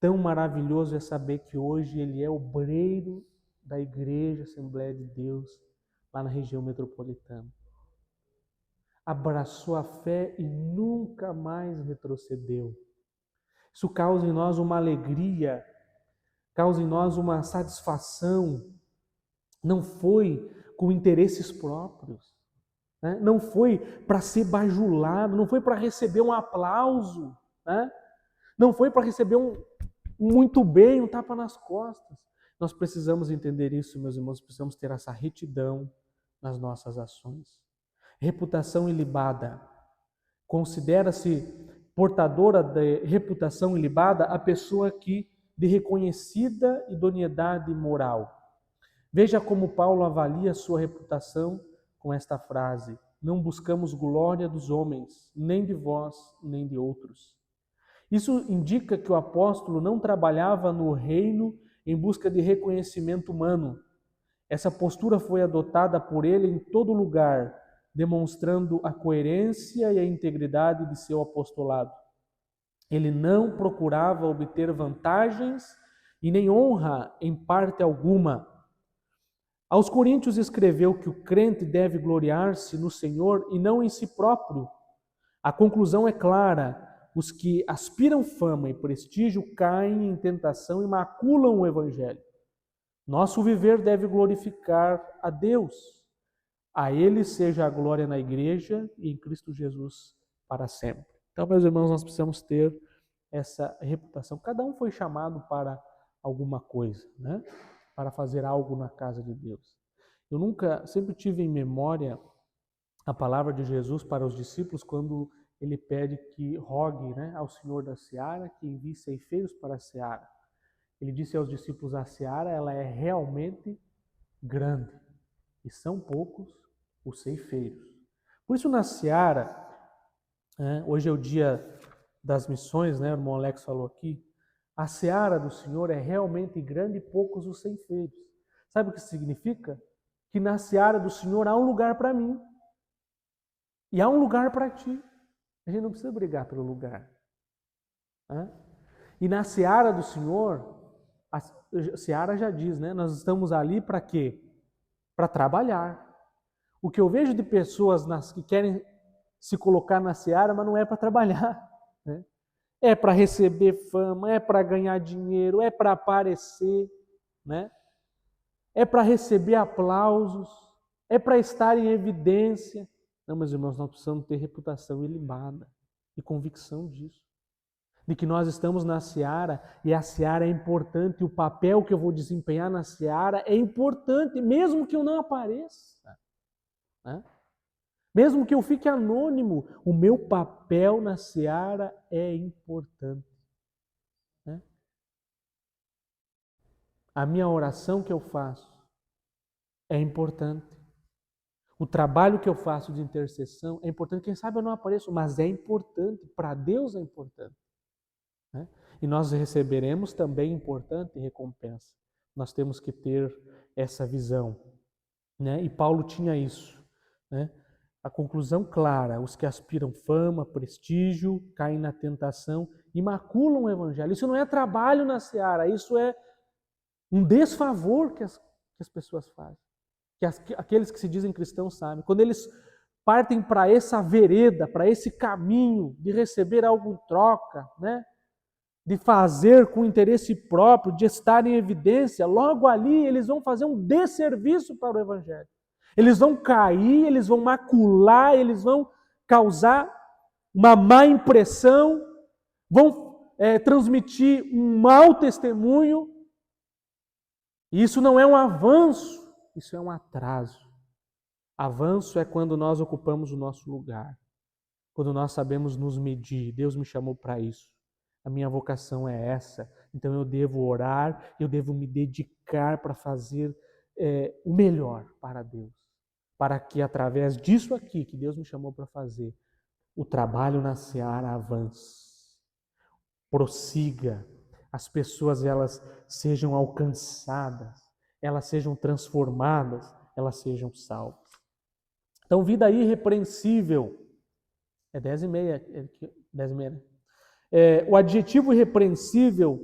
Tão maravilhoso é saber que hoje ele é obreiro da Igreja Assembleia de Deus, lá na região metropolitana. Abraçou a fé e nunca mais retrocedeu. Isso causa em nós uma alegria, causa em nós uma satisfação. Não foi com interesses próprios, né? Não foi para ser bajulado, não foi para receber um aplauso, né? Não foi para receber um muito bem, um tapa nas costas. Nós precisamos entender isso, meus irmãos, precisamos ter essa retidão nas nossas ações. Reputação ilibada. Considera-se portadora de reputação ilibada a pessoa que de reconhecida idoneidade moral. Veja como Paulo avalia sua reputação com esta frase: não buscamos glória dos homens, nem de vós, nem de outros. Isso indica que o apóstolo não trabalhava no reino em busca de reconhecimento humano. Essa postura foi adotada por ele em todo lugar, demonstrando a coerência e a integridade de seu apostolado. Ele não procurava obter vantagens e nem honra em parte alguma. Aos Coríntios escreveu que o crente deve gloriar-se no Senhor e não em si próprio. A conclusão é clara: Os que aspiram fama e prestígio caem em tentação e maculam o Evangelho. Nosso viver deve glorificar a Deus. A Ele seja a glória na igreja e em Cristo Jesus para sempre. Então, meus irmãos, nós precisamos ter essa reputação. Cada um foi chamado para alguma coisa, né? Para fazer algo na casa de Deus. Eu sempre tive em memória a palavra de Jesus para os discípulos quando ele pede que rogue, né, ao Senhor da seara que envie ceifeiros para a seara. Ele disse aos discípulos: a seara ela é realmente grande e são poucos os ceifeiros. Por isso na seara, hoje é o dia das missões, né, o irmão Alex falou aqui, a seara do Senhor é realmente grande e poucos os ceifeiros. Sabe o que significa? Que na seara do Senhor há um lugar para mim e há um lugar para ti. A gente não precisa brigar pelo lugar. E na seara do Senhor, a seara já diz, né? Nós estamos ali para quê? Para trabalhar. O que eu vejo de pessoas que querem se colocar na seara, mas não é para trabalhar. Né? É para receber fama, é para ganhar dinheiro, é para aparecer, né? É para receber aplausos, é para estar em evidência. Não, meus irmãos, nós precisamos ter reputação ilibada e convicção disso. De que nós estamos na seara e a seara é importante, o papel que eu vou desempenhar na seara é importante, mesmo que eu não apareça. Né? Mesmo que eu fique anônimo, o meu papel na seara é importante. Né? A minha oração que eu faço é importante. O trabalho que eu faço de intercessão é importante. Quem sabe eu não apareço, mas é importante. Para Deus é importante. Né? E nós receberemos também importante recompensa. Nós temos que ter essa visão. Né? E Paulo tinha isso. Né? A conclusão clara: os que aspiram fama, prestígio, caem na tentação e maculam o Evangelho. Isso não é trabalho na seara, isso é um desfavor que as pessoas fazem. Que aqueles que se dizem cristãos sabem. Quando eles partem para essa vereda, para esse caminho de receber algo em troca, né? De fazer com interesse próprio, de estar em evidência, logo ali eles vão fazer um desserviço para o Evangelho. Eles vão cair, eles vão macular, eles vão causar uma má impressão, vão transmitir um mau testemunho. E isso não é um avanço, isso é um atraso. Avanço é quando nós ocupamos o nosso lugar, quando nós sabemos nos medir. Deus me chamou para isso. A minha vocação é essa. Então eu devo orar, eu devo me dedicar para fazer o melhor para Deus. Para que através disso aqui que Deus me chamou para fazer, o trabalho na seara avance, prossiga, as pessoas elas sejam alcançadas, elas sejam transformadas, elas sejam salvas. Então, vida irrepreensível, é 10h30, 10h30, né? O adjetivo irrepreensível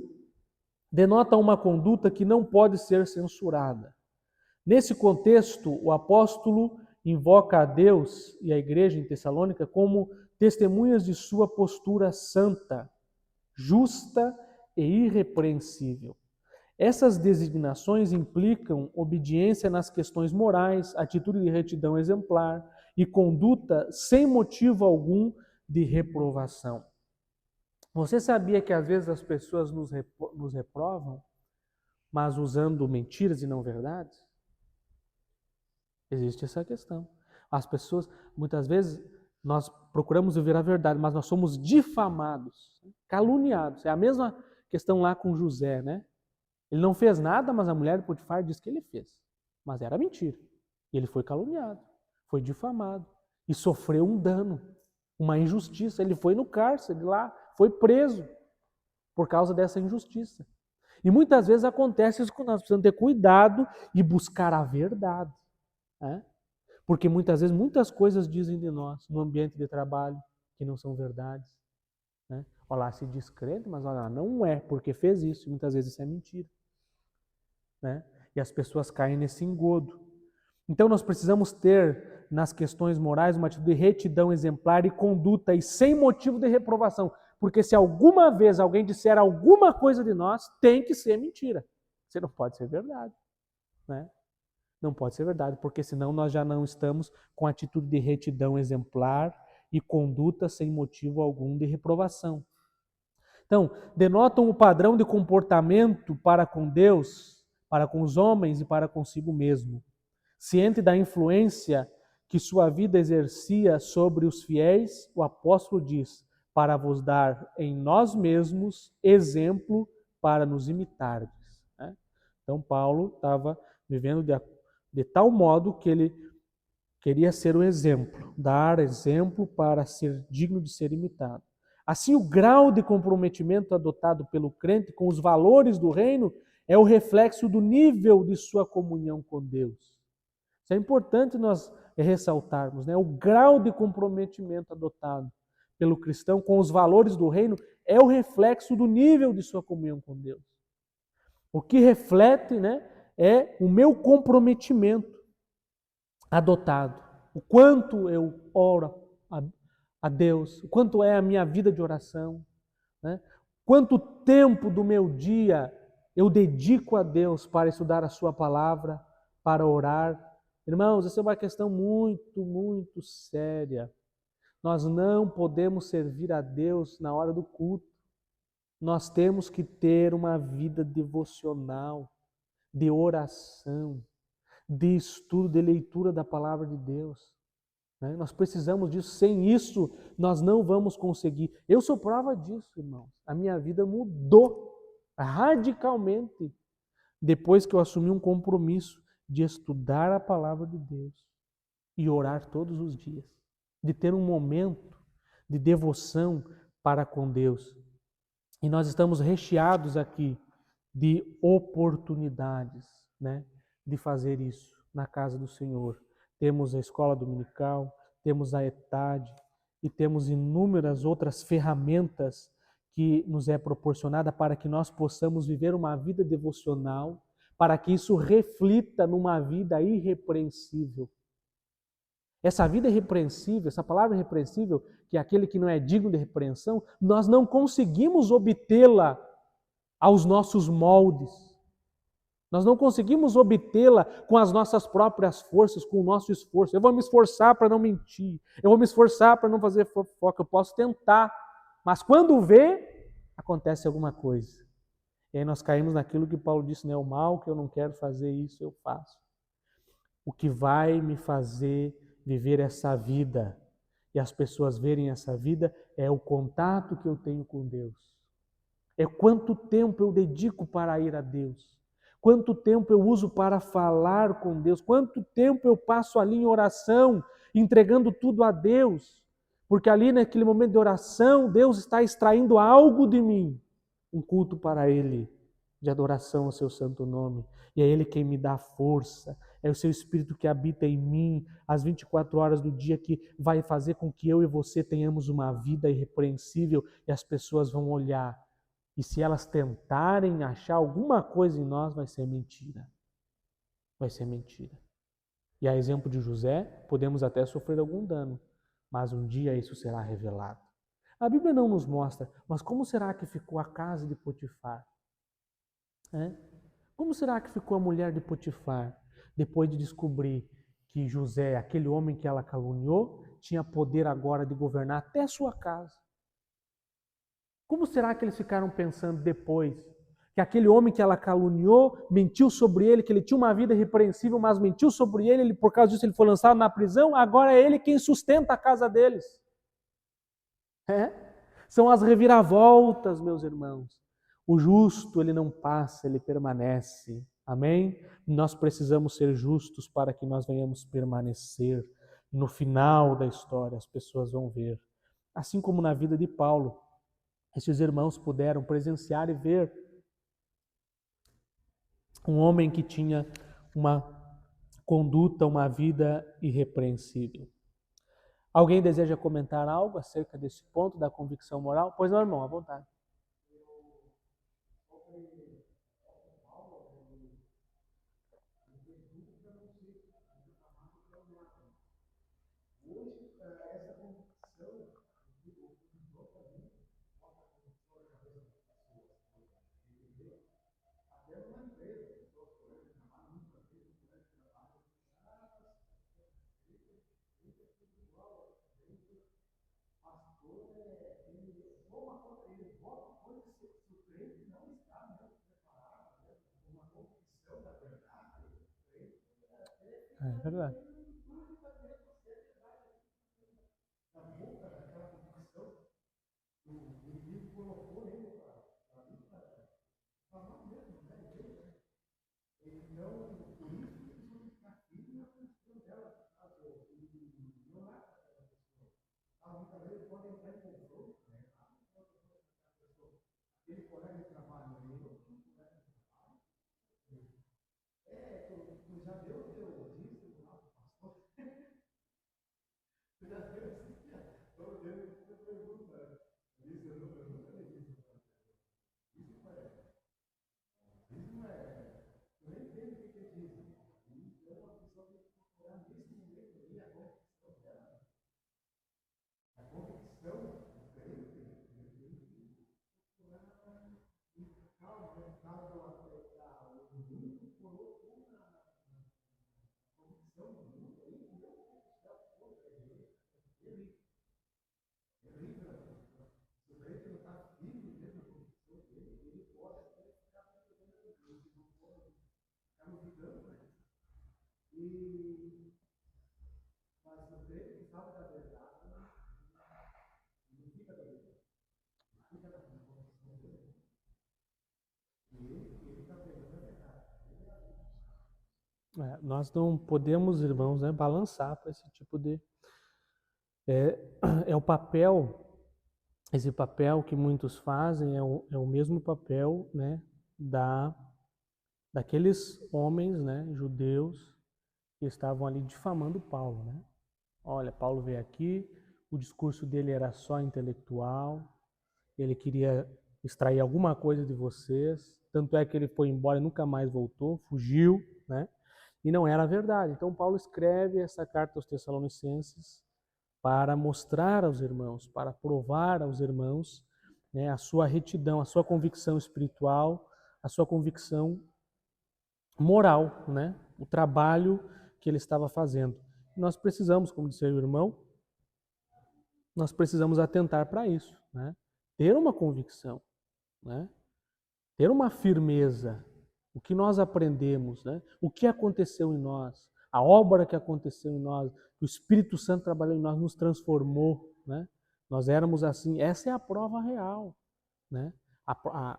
denota uma conduta que não pode ser censurada. Nesse contexto, o apóstolo invoca a Deus e a igreja em Tessalônica como testemunhas de sua postura santa, justa e irrepreensível. Essas designações implicam obediência nas questões morais, atitude de retidão exemplar e conduta sem motivo algum de reprovação. Você sabia que às vezes as pessoas nos reprovam, mas usando mentiras e não verdades? Existe essa questão. As pessoas, muitas vezes, nós procuramos viver a verdade, mas nós somos difamados, caluniados. É a mesma questão lá com José, né? Ele não fez nada, mas a mulher de Potifar disse que ele fez. Mas era mentira. E ele foi caluniado, foi difamado e sofreu um dano, uma injustiça. Ele foi no cárcere lá, foi preso por causa dessa injustiça. E muitas vezes acontece isso com nós. Precisamos ter cuidado e buscar a verdade. Né? Porque muitas vezes muitas coisas dizem de nós no ambiente de trabalho que não são verdades. Né? Olha lá, se diz crente, mas olha lá, não é porque fez isso. E muitas vezes isso é mentira. Né? E as pessoas caem nesse engodo. Então nós precisamos ter nas questões morais uma atitude de retidão exemplar e conduta e sem motivo de reprovação. Porque se alguma vez alguém disser alguma coisa de nós, tem que ser mentira. Você não pode ser verdade, né? Não pode ser verdade, porque senão nós já não estamos com atitude de retidão exemplar e conduta sem motivo algum de reprovação. Então, denotam o padrão de comportamento para com Deus, para com os homens e para consigo mesmo. Ciente da influência que sua vida exercia sobre os fiéis, o apóstolo diz: para vos dar em nós mesmos exemplo para nos imitardes. Né? Então, Paulo estava vivendo de tal modo que ele queria ser o exemplo, dar exemplo para ser digno de ser imitado. Assim, o grau de comprometimento adotado pelo crente com os valores do reino é o reflexo do nível de sua comunhão com Deus. Isso é importante nós ressaltarmos, né? O grau de comprometimento adotado pelo cristão com os valores do reino é o reflexo do nível de sua comunhão com Deus. O que reflete, né, é o meu comprometimento adotado. O quanto eu oro a Deus, o quanto é a minha vida de oração, né? Quanto tempo do meu dia eu dedico a Deus para estudar a sua palavra, para orar. Irmãos, essa é uma questão muito séria. Nós não podemos servir a Deus na hora do culto. Nós temos que ter uma vida devocional, de oração, de estudo, de leitura da palavra de Deus. Né? Nós precisamos disso. Sem isso, nós não vamos conseguir. Eu sou prova disso, irmãos. A minha vida mudou radicalmente depois que eu assumi um compromisso de estudar a palavra de Deus e orar todos os dias, de ter um momento de devoção para com Deus. E nós estamos recheados aqui de oportunidades, né, de fazer isso na casa do Senhor. Temos a escola dominical, temos a ETAD e temos inúmeras outras ferramentas que nos é proporcionada para que nós possamos viver uma vida devocional, para que isso reflita numa vida irrepreensível. Essa vida irrepreensível, essa palavra irrepreensível, que é aquele que não é digno de repreensão, nós não conseguimos obtê-la aos nossos moldes. Nós não conseguimos obtê-la com as nossas próprias forças, com o nosso esforço. Eu vou me esforçar para não mentir, eu vou me esforçar para não fazer fofoca, eu posso tentar, mas quando vê, acontece alguma coisa. E aí nós caímos naquilo que Paulo disse, né? O mal que eu não quero fazer, isso eu faço. O que vai me fazer viver essa vida e as pessoas verem essa vida é o contato que eu tenho com Deus. É quanto tempo eu dedico para ir a Deus. Quanto tempo eu uso para falar com Deus. Quanto tempo eu passo ali em oração, entregando tudo a Deus. Porque ali naquele momento de oração, Deus está extraindo algo de mim. Um culto para Ele, de adoração ao seu santo nome. E é Ele quem me dá força. É o seu Espírito que habita em mim às 24 horas do dia que vai fazer com que eu e você tenhamos uma vida irrepreensível e as pessoas vão olhar. E se elas tentarem achar alguma coisa em nós, vai ser mentira. Vai ser mentira. E a exemplo de José, podemos até sofrer algum dano, mas um dia isso será revelado. A Bíblia não nos mostra, mas como será que ficou a casa de Potifar? Como será que ficou a mulher de Potifar depois de descobrir que José, aquele homem que ela caluniou, tinha poder agora de governar até a sua casa? Como será que eles ficaram pensando depois? Que aquele homem que ela caluniou, mentiu sobre ele, que ele tinha uma vida irrepreensível, mas mentiu sobre ele, por causa disso ele foi lançado na prisão, agora é ele quem sustenta a casa deles. São as reviravoltas, meus irmãos. O justo, ele não passa, ele permanece. Amém? Nós precisamos ser justos para que nós venhamos permanecer. No final da história, as pessoas vão ver. Assim como na vida de Paulo, esses irmãos puderam presenciar e ver um homem que tinha uma conduta, uma vida irrepreensível. Alguém deseja comentar algo acerca desse ponto da convicção moral? Pois não, irmão, à vontade. É verdade. Nós não podemos, irmãos, né, balançar para esse tipo de... É o papel, esse papel que muitos fazem é o mesmo papel, né, daqueles homens, né, judeus que estavam ali difamando Paulo, né? Olha, Paulo veio aqui, o discurso dele era só intelectual, ele queria extrair alguma coisa de vocês, tanto é que ele foi embora e nunca mais voltou, fugiu, né? E não era verdade. Então Paulo escreve essa carta aos Tessalonicenses para mostrar aos irmãos, para provar aos irmãos, né, a sua retidão, a sua convicção espiritual, a sua convicção moral, né? O trabalho que ele estava fazendo. Nós precisamos, como disse o irmão, nós precisamos atentar para isso, né? Ter uma convicção, né? Ter uma firmeza. O que nós aprendemos, né? O que aconteceu em nós, a obra que aconteceu em nós, o Espírito Santo trabalhou em nós, nos transformou, né? Nós éramos assim. Essa é a prova real, né? A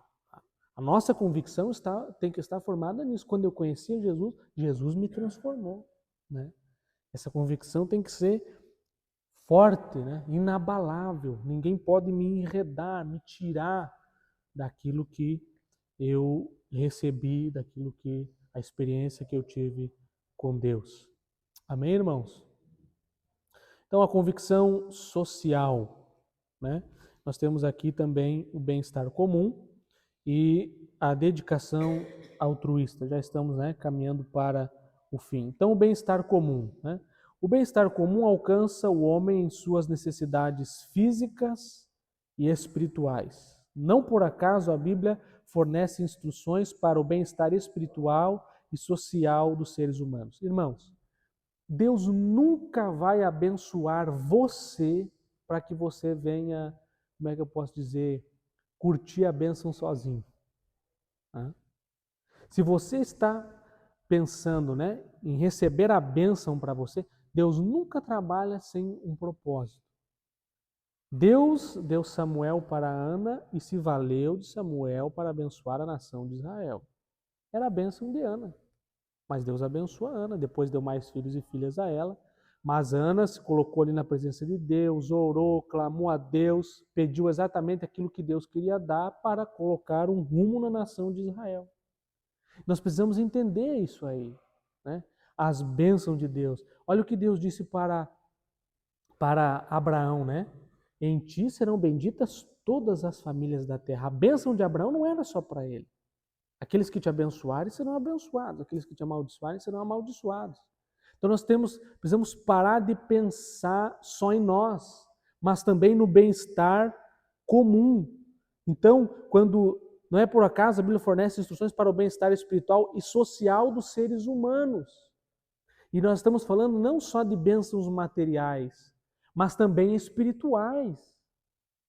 nossa convicção tem que estar formada nisso. Quando eu conhecia Jesus, Jesus me transformou, né? Essa convicção tem que ser forte, né? Inabalável. Ninguém pode me enredar, me tirar daquilo que eu recebi, daquilo que a experiência que eu tive com Deus. Amém, irmãos? Então, a convicção social, né? Nós temos aqui também o bem-estar comum e a dedicação altruísta. Já estamos, né, caminhando para o fim. Então, o bem-estar comum, né? O bem-estar comum alcança o homem em suas necessidades físicas e espirituais. Não por acaso a Bíblia fornece instruções para o bem-estar espiritual e social dos seres humanos. Irmãos, Deus nunca vai abençoar você para que você venha, como é que eu posso dizer, curtir a bênção sozinho. Se você está pensando, né, em receber a bênção para você, Deus nunca trabalha sem um propósito. Deus deu Samuel para Ana e se valeu de Samuel para abençoar a nação de Israel. Era a bênção de Ana. Mas Deus abençoou a Ana, depois deu mais filhos e filhas a ela. Mas Ana se colocou ali na presença de Deus, orou, clamou a Deus, pediu exatamente aquilo que Deus queria dar para colocar um rumo na nação de Israel. Nós precisamos entender isso aí, né? As bênçãos de Deus. Olha o que Deus disse para Abraão, né? Em ti serão benditas todas as famílias da terra. A bênção de Abraão não era só para ele. Aqueles que te abençoarem serão abençoados, aqueles que te amaldiçoarem serão amaldiçoados. Então nós precisamos parar de pensar só em nós, mas também no bem-estar comum. Então, quando não é por acaso a Bíblia fornece instruções para o bem-estar espiritual e social dos seres humanos. E nós estamos falando não só de bênçãos materiais, mas também espirituais.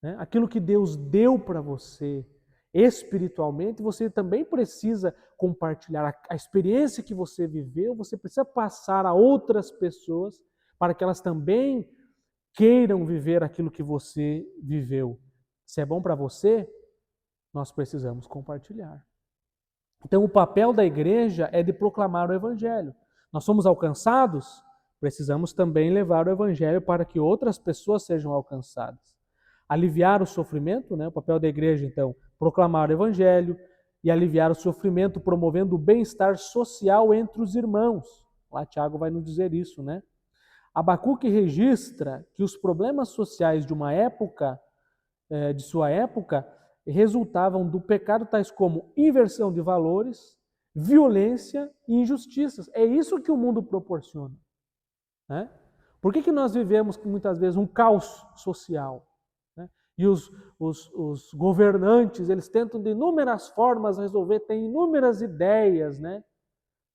né? Aquilo que Deus deu para você espiritualmente, você também precisa compartilhar. A experiência que você viveu, você precisa passar a outras pessoas para que elas também queiram viver aquilo que você viveu. Se é bom para você, nós precisamos compartilhar. Então, o papel da igreja é de proclamar o evangelho. Nós somos alcançados, precisamos também levar o evangelho para que outras pessoas sejam alcançadas. Aliviar o sofrimento, né? O papel da igreja, então, proclamar o evangelho e aliviar o sofrimento, promovendo o bem-estar social entre os irmãos. Lá Tiago vai nos dizer isso, né? Abacuque registra que os problemas sociais de uma época, de sua época, resultavam do pecado tais como inversão de valores, violência e injustiças. É isso que o mundo proporciona, né? Por que nós vivemos muitas vezes um caos social? Né? E os governantes, eles tentam de inúmeras formas resolver, têm inúmeras ideias, né,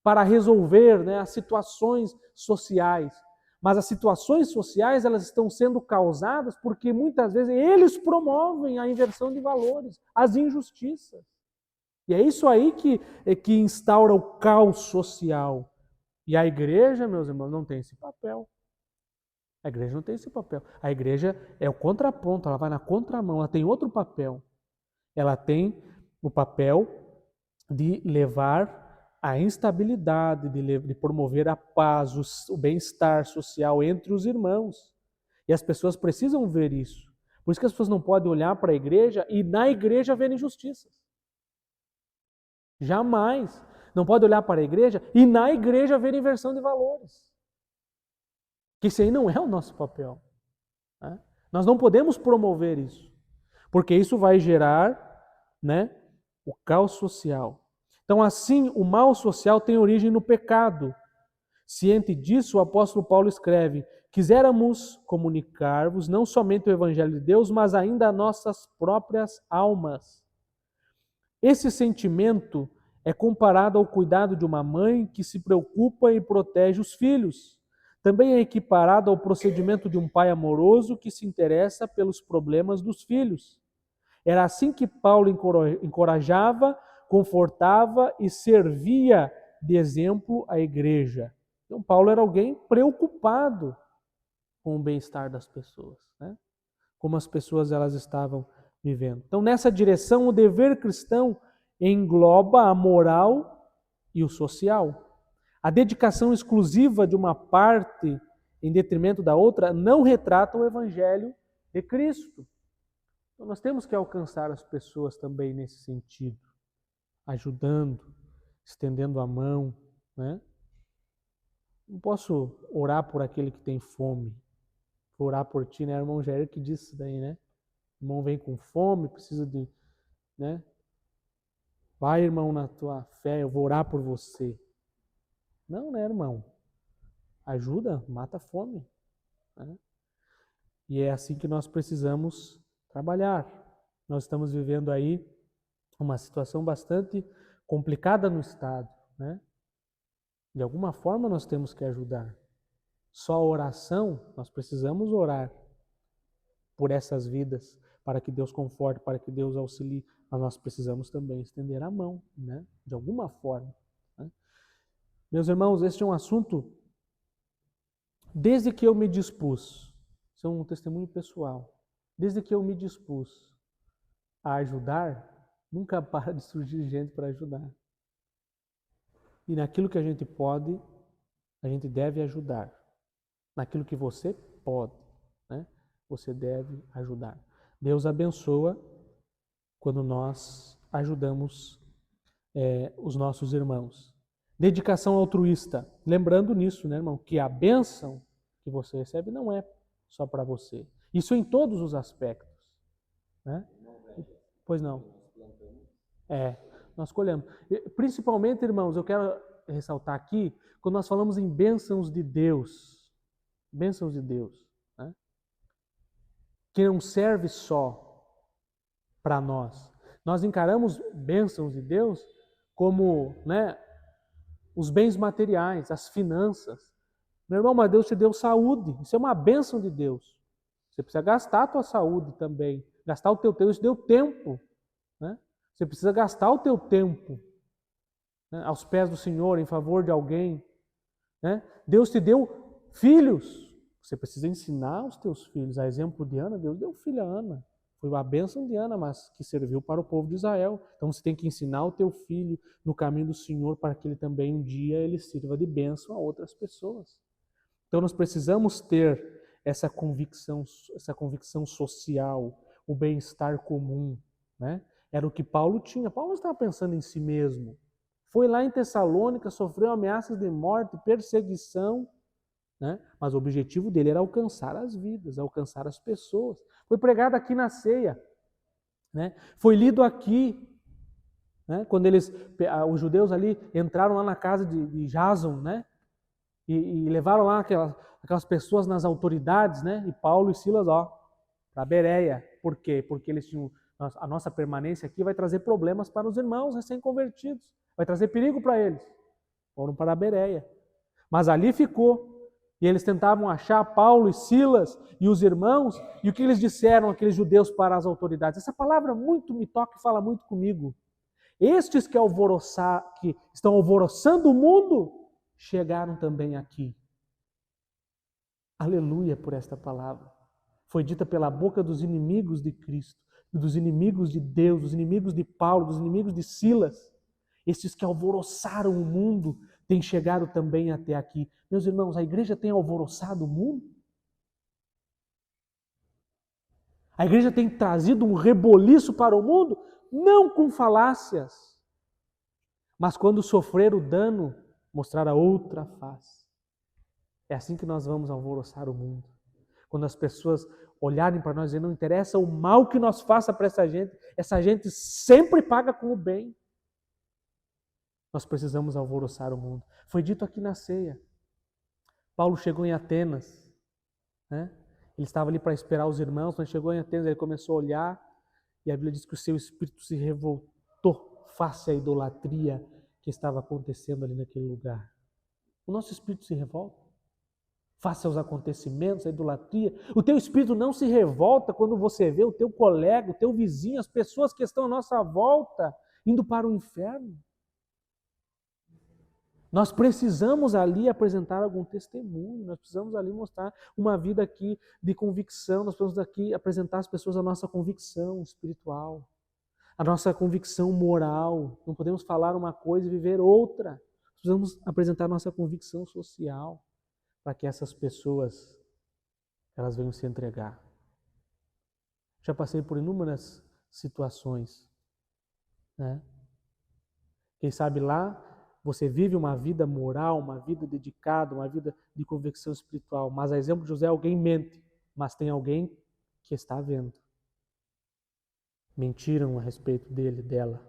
para resolver, né, as situações sociais. Mas as situações sociais, elas estão sendo causadas porque muitas vezes eles promovem a inversão de valores, as injustiças. E é isso aí que instaura o caos social. E a igreja, meus irmãos, não tem esse papel. A igreja não tem esse papel. A igreja é o contraponto, ela vai na contramão, ela tem outro papel. Ela tem o papel de levar a instabilidade, de promover a paz, o bem-estar social entre os irmãos. E as pessoas precisam ver isso. Por isso que as pessoas não podem olhar para a igreja e na igreja ver injustiças. Jamais. Não pode olhar para a igreja e na igreja ver inversão de valores. Que isso aí não é o nosso papel. Né? Nós não podemos promover isso. Porque isso vai gerar, né, o caos social. Então, assim, o mal social tem origem no pecado. Ciente disso, o apóstolo Paulo escreve: quiséramos comunicar-vos não somente o evangelho de Deus, mas ainda a nossas próprias almas. Esse sentimento é comparado ao cuidado de uma mãe que se preocupa e protege os filhos. Também é equiparado ao procedimento de um pai amoroso que se interessa pelos problemas dos filhos. Era assim que Paulo encorajava, confortava e servia de exemplo à igreja. Então, Paulo era alguém preocupado com o bem-estar das pessoas, né? Como as pessoas elas estavam vivendo. Então, nessa direção, o dever cristão engloba a moral e o social. A dedicação exclusiva de uma parte em detrimento da outra não retrata o evangelho de Cristo. Então, nós temos que alcançar as pessoas também nesse sentido, ajudando, estendendo a mão, né? Não posso orar por aquele que tem fome. Vou orar por ti, né? O irmão Jair que disse isso daí, né? O irmão vem com fome, precisa de, né? Vai, irmão, na tua fé, eu vou orar por você. Não, né, irmão? Ajuda, mata a fome. Né? E é assim que nós precisamos trabalhar. Nós estamos vivendo aí uma situação bastante complicada no Estado, né? De alguma forma nós temos que ajudar. Só a oração, nós precisamos orar por essas vidas, para que Deus conforte, para que Deus auxilie, mas nós precisamos também estender a mão, né? De alguma forma. Né? Meus irmãos, este é um assunto, desde que eu me dispus, isso é um testemunho pessoal, desde que eu me dispus a ajudar, nunca para de surgir gente para ajudar. E naquilo que a gente pode, a gente deve ajudar. Naquilo que você pode, né? Você deve ajudar. Deus abençoa quando nós ajudamos os nossos irmãos. Dedicação altruísta. Lembrando nisso, né, irmão? Que a bênção que você recebe não é só para você. Isso em todos os aspectos. Né? Pois não. Nós colhemos. Principalmente, irmãos, eu quero ressaltar aqui, quando nós falamos em bênçãos de Deus, né? Que não serve só para nós. Nós encaramos bênçãos de Deus como, né, os bens materiais, as finanças. Meu irmão, mas Deus te deu saúde, isso é uma bênção de Deus. Você precisa gastar a tua saúde também Gastar o teu tempo, isso deu tempo. Né? Você precisa gastar o teu tempo, né, aos pés do Senhor, em favor de alguém. Né? Deus te deu filhos. Você precisa ensinar os teus filhos. A exemplo de Ana, Deus deu filho a Ana. Foi a bênção de Ana, mas que serviu para o povo de Israel. Então você tem que ensinar o teu filho no caminho do Senhor para que ele também um dia ele sirva de bênção a outras pessoas. Então nós precisamos ter essa convicção social, o bem-estar comum. Né? Era o que Paulo tinha. Paulo não estava pensando em si mesmo. Foi lá em Tessalônica, sofreu ameaças de morte, perseguição, né? Mas o objetivo dele era alcançar as vidas, alcançar as pessoas. Foi pregado aqui na ceia, né? Foi lido aqui, né? Quando os judeus ali entraram lá na casa de Jason, né? E levaram lá aquelas pessoas nas autoridades, né? E Paulo e Silas, para Bereia. Por quê? Porque eles tinham a nossa permanência aqui vai trazer problemas para os irmãos recém-convertidos. Vai trazer perigo para eles. Foram para a Bereia. Mas ali ficou. E eles tentavam achar Paulo e Silas e os irmãos. E o que eles disseram, aqueles judeus, para as autoridades? Essa palavra muito me toca e fala muito comigo. Estes que estão alvoroçando o mundo, chegaram também aqui. Aleluia por esta palavra. Foi dita pela boca dos inimigos de Cristo, dos inimigos de Deus, dos inimigos de Paulo, dos inimigos de Silas. Estes que alvoroçaram o mundo têm chegado também até aqui. Meus irmãos, a igreja tem alvoroçado o mundo? A igreja tem trazido um reboliço para o mundo? Não com falácias, mas quando sofrer o dano, mostrar a outra face. É assim que nós vamos alvoroçar o mundo. Quando as pessoas olharem para nós e não interessa o mal que nós faça para essa gente sempre paga com o bem. Nós precisamos alvoroçar o mundo. Foi dito aqui na ceia. Paulo chegou em Atenas, né? Ele estava ali para esperar os irmãos, mas chegou em Atenas, ele começou a olhar e a Bíblia diz que o seu espírito se revoltou face à idolatria que estava acontecendo ali naquele lugar. O nosso espírito se revolta face aos acontecimentos, à idolatria. O teu espírito não se revolta quando você vê o teu colega, o teu vizinho, as pessoas que estão à nossa volta indo para o inferno. Nós precisamos ali apresentar algum testemunho, nós precisamos ali mostrar uma vida aqui de convicção, nós precisamos aqui apresentar às pessoas a nossa convicção espiritual, a nossa convicção moral. Não podemos falar uma coisa e viver outra. Precisamos apresentar a nossa convicção social para que essas pessoas elas venham se entregar. Já passei por inúmeras situações, né? Quem sabe lá você vive uma vida moral, uma vida dedicada, uma vida de convicção espiritual. Mas, a exemplo de José, alguém mente, mas tem alguém que está vendo. Mentiram a respeito dele, dela.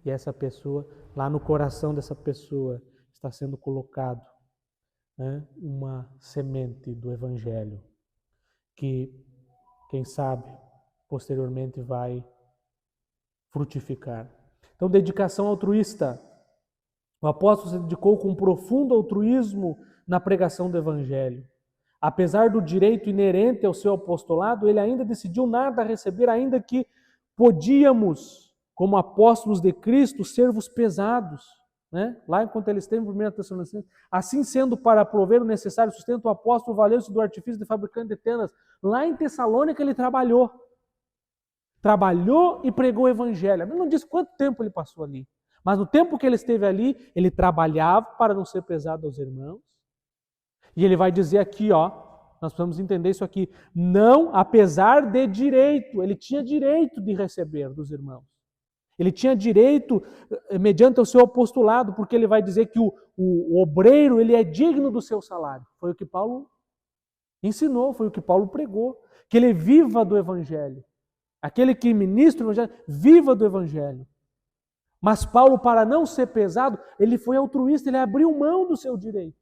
E essa pessoa, lá no coração dessa pessoa, está sendo colocado, né, uma semente do Evangelho, que, quem sabe, posteriormente vai frutificar. Então, dedicação altruísta. O apóstolo se dedicou com profundo altruísmo na pregação do Evangelho. Apesar do direito inerente ao seu apostolado, ele ainda decidiu nada receber, ainda que podíamos, como apóstolos de Cristo, servos pesados. Né? Lá enquanto ele esteve em 1 Tessalonicenses, assim sendo para prover o necessário sustento, o apóstolo valeu-se do artifício de fabricante de tendas. Lá em Tessalônica ele trabalhou e pregou o Evangelho. A Bíblia não diz quanto tempo ele passou ali, mas no tempo que ele esteve ali, ele trabalhava para não ser pesado aos irmãos. E ele vai dizer aqui, nós precisamos entender isso aqui, não apesar de direito, ele tinha direito de receber dos irmãos. Ele tinha direito, mediante o seu apostolado, porque ele vai dizer que o obreiro ele é digno do seu salário. Foi o que Paulo ensinou, foi o que Paulo pregou, que ele viva do Evangelho. Aquele que ministra o Evangelho, viva do Evangelho. Mas Paulo, para não ser pesado, ele foi altruísta, ele abriu mão do seu direito.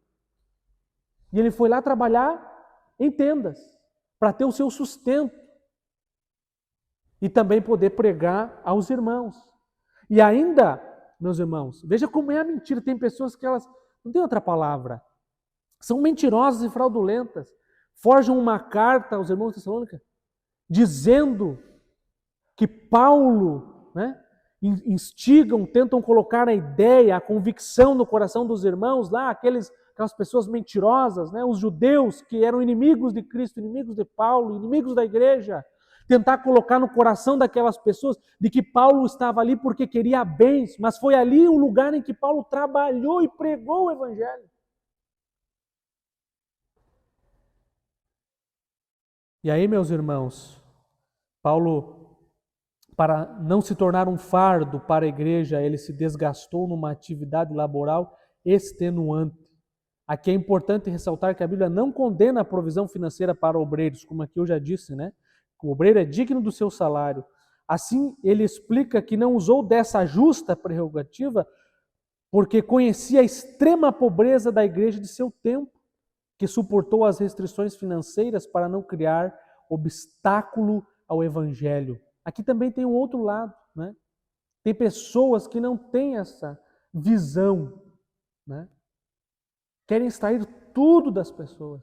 E ele foi lá trabalhar em tendas, para ter o seu sustento. E também poder pregar aos irmãos. E ainda, meus irmãos, veja como é a mentira. Tem pessoas que elas, não tem outra palavra, são mentirosas e fraudulentas. Forjam uma carta aos irmãos de Tessalônica dizendo que Paulo, instigam, tentam colocar a ideia, a convicção no coração dos irmãos lá, aquelas pessoas mentirosas, os judeus que eram inimigos de Cristo, inimigos de Paulo, inimigos da igreja, tentar colocar no coração daquelas pessoas de que Paulo estava ali porque queria bens, mas foi ali o lugar em que Paulo trabalhou e pregou o evangelho. E aí, meus irmãos, Paulo, para não se tornar um fardo para a igreja, ele se desgastou numa atividade laboral extenuante. Aqui é importante ressaltar que a Bíblia não condena a provisão financeira para obreiros, como aqui eu já disse, O obreiro é digno do seu salário. Assim, ele explica que não usou dessa justa prerrogativa porque conhecia a extrema pobreza da igreja de seu tempo, que suportou as restrições financeiras para não criar obstáculo ao evangelho. Aqui também tem um outro lado, Tem pessoas que não têm essa visão, Querem extrair tudo das pessoas,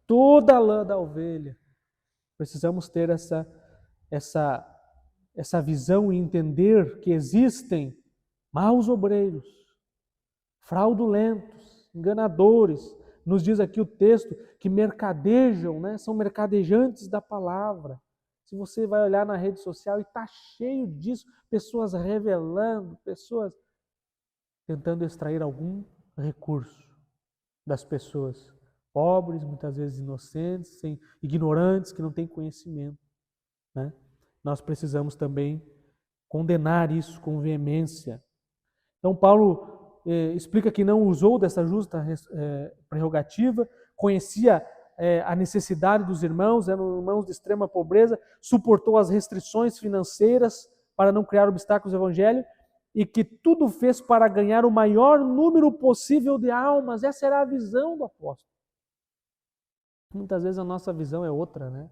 toda a lã da ovelha. Precisamos ter essa visão e entender que existem maus obreiros, fraudulentos, enganadores. Nos diz aqui o texto que mercadejam, são mercadejantes da palavra. Se você vai olhar na rede social e está cheio disso, pessoas revelando, pessoas tentando extrair algum recurso das pessoas, pobres, muitas vezes inocentes, ignorantes, que não têm conhecimento. Nós precisamos também condenar isso com veemência. Então, Paulo explica que não usou dessa justa prerrogativa, conhecia a necessidade dos irmãos, eram irmãos de extrema pobreza, suportou as restrições financeiras para não criar obstáculos ao evangelho, e que tudo fez para ganhar o maior número possível de almas. Essa era a visão do apóstolo. Muitas vezes a nossa visão é outra, Nós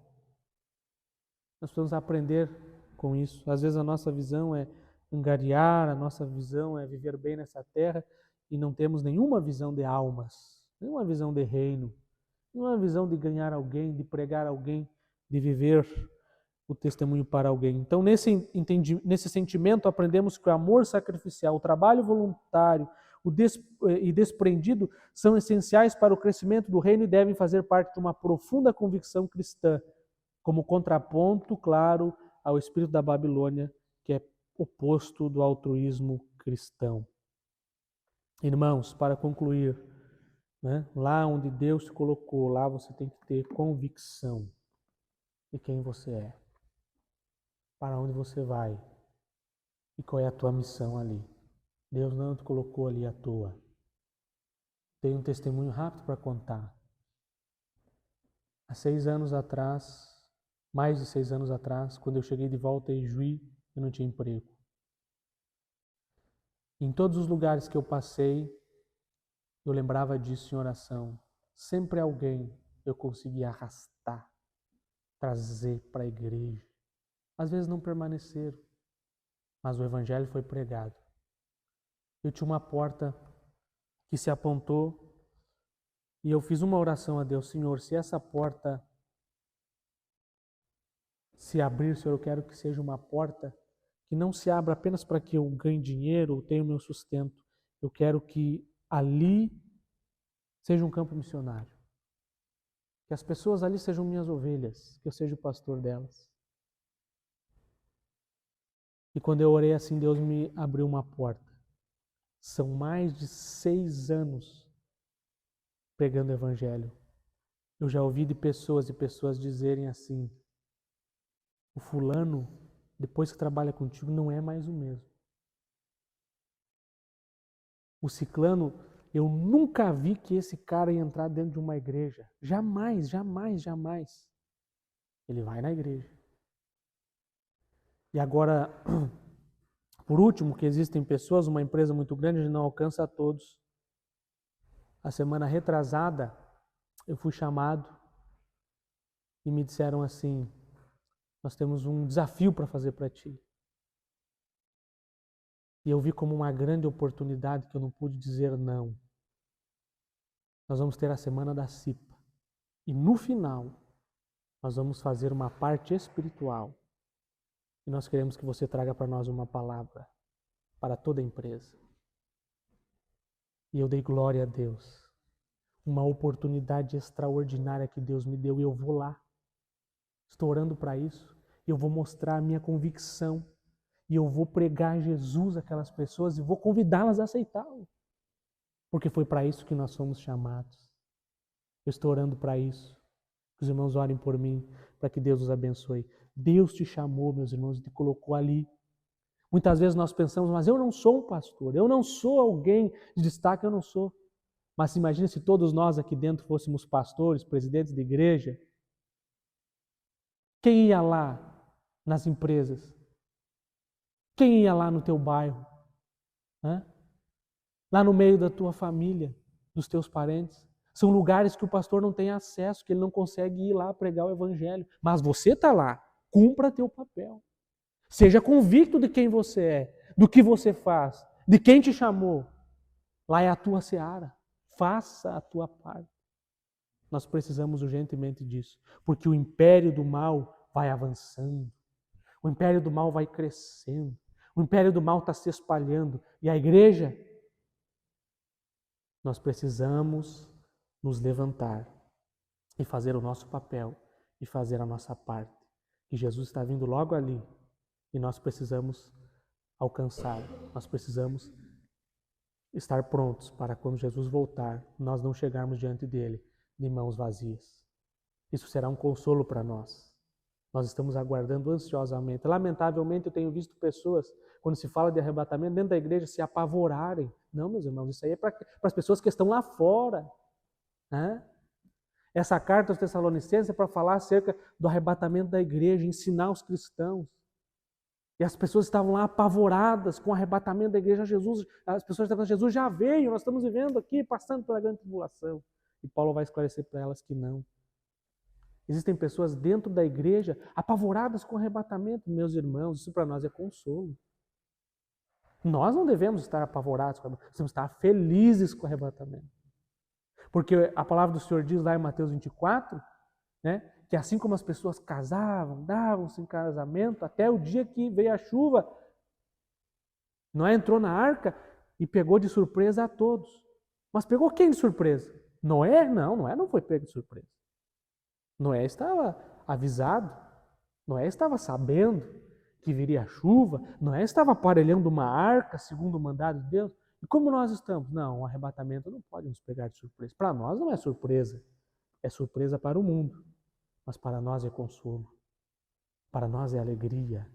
precisamos aprender com isso. Às vezes a nossa visão é angariar, a nossa visão é viver bem nessa terra e não temos nenhuma visão de almas, nenhuma visão de reino, nenhuma visão de ganhar alguém, de pregar alguém, de viver o testemunho para alguém. Então, nesse sentimento, aprendemos que o amor sacrificial, o trabalho voluntário e desprendido são essenciais para o crescimento do reino e devem fazer parte de uma profunda convicção cristã, como contraponto, claro, ao espírito da Babilônia, que é oposto do altruísmo cristão. Irmãos, para concluir, lá onde Deus te colocou, lá você tem que ter convicção de quem você é, para onde você vai e qual é a tua missão ali. Deus não te colocou ali à toa. Tenho um testemunho rápido para contar. Há 6 anos atrás, mais de 6 anos atrás, quando eu cheguei de volta em Juí, eu não tinha emprego. Em todos os lugares que eu passei, eu lembrava disso em oração. Sempre alguém eu conseguia arrastar, trazer para a igreja. Às vezes não permaneceram, mas o evangelho foi pregado. Eu tinha uma porta que se apontou e eu fiz uma oração a Deus: Senhor, se essa porta se abrir, Senhor, eu quero que seja uma porta que não se abra apenas para que eu ganhe dinheiro ou tenha o meu sustento. Eu quero que ali seja um campo missionário. Que as pessoas ali sejam minhas ovelhas, que eu seja o pastor delas. E quando eu orei assim, Deus me abriu uma porta. São mais de 6 anos pregando o evangelho. Eu já ouvi de pessoas dizerem assim: o fulano, depois que trabalha contigo, não é mais o mesmo. O ciclano, eu nunca vi que esse cara ia entrar dentro de uma igreja. Jamais, jamais, jamais. Ele vai na igreja. E agora, por último, que existem pessoas, uma empresa muito grande, a gente não alcança a todos. A semana retrasada, eu fui chamado e me disseram assim: nós temos um desafio para fazer para ti. E eu vi como uma grande oportunidade que eu não pude dizer não. Nós vamos ter a semana da CIPA. E no final, nós vamos fazer uma parte espiritual. E nós queremos que você traga para nós uma palavra para toda a empresa. E eu dei glória a Deus. Uma oportunidade extraordinária que Deus me deu e eu vou lá. Estou orando para isso. E eu vou mostrar a minha convicção. E eu vou pregar Jesus àquelas pessoas e vou convidá-las a aceitá-lo. Porque foi para isso que nós somos chamados. Eu estou orando para isso. Que os irmãos orem por mim, para que Deus os abençoe. Deus te chamou, meus irmãos, e te colocou ali. Muitas vezes nós pensamos, mas eu não sou um pastor, eu não sou alguém de destaque, eu não sou. Mas imagine se todos nós aqui dentro fôssemos pastores, presidentes de igreja. Quem ia lá nas empresas? Quem ia lá no teu bairro? Lá no meio da tua família, dos teus parentes? São lugares que o pastor não tem acesso, que ele não consegue ir lá pregar o evangelho. Mas você está lá, cumpra teu papel. Seja convicto de quem você é, do que você faz, de quem te chamou. Lá é a tua seara. Faça a tua parte. Nós precisamos urgentemente disso, porque o império do mal vai avançando. O império do mal vai crescendo. O império do mal está se espalhando. E a igreja, nós precisamos nos levantar e fazer o nosso papel e fazer a nossa parte. Que Jesus está vindo logo ali e nós precisamos alcançar. Nós precisamos estar prontos para quando Jesus voltar, nós não chegarmos diante dele de mãos vazias. Isso será um consolo para nós. Nós estamos aguardando ansiosamente. Lamentavelmente, eu tenho visto pessoas, quando se fala de arrebatamento, dentro da igreja se apavorarem. Não, meus irmãos, isso aí é para as pessoas que estão lá fora. Essa carta aos Tessalonicenses é para falar acerca do arrebatamento da igreja, ensinar os cristãos. E as pessoas estavam lá apavoradas com o arrebatamento da igreja. As pessoas estavam dizendo, Jesus já veio, nós estamos vivendo aqui, passando pela grande tribulação. E Paulo vai esclarecer para elas que não. Existem pessoas dentro da igreja apavoradas com o arrebatamento. Meus irmãos, isso para nós é consolo. Nós não devemos estar apavorados com o arrebatamento, devemos estar felizes com o arrebatamento. Porque a palavra do Senhor diz lá em Mateus 24, que assim como as pessoas casavam, davam-se em casamento, até o dia que veio a chuva, Noé entrou na arca e pegou de surpresa a todos. Mas pegou quem de surpresa? Noé? Não, Noé não foi pego de surpresa. Noé estava avisado, Noé estava sabendo que viria a chuva, Noé estava aparelhando uma arca segundo o mandado de Deus. E como nós estamos? Não, o arrebatamento não pode nos pegar de surpresa. Para nós não é surpresa, é surpresa para o mundo. Mas para nós é consolo, para nós é alegria,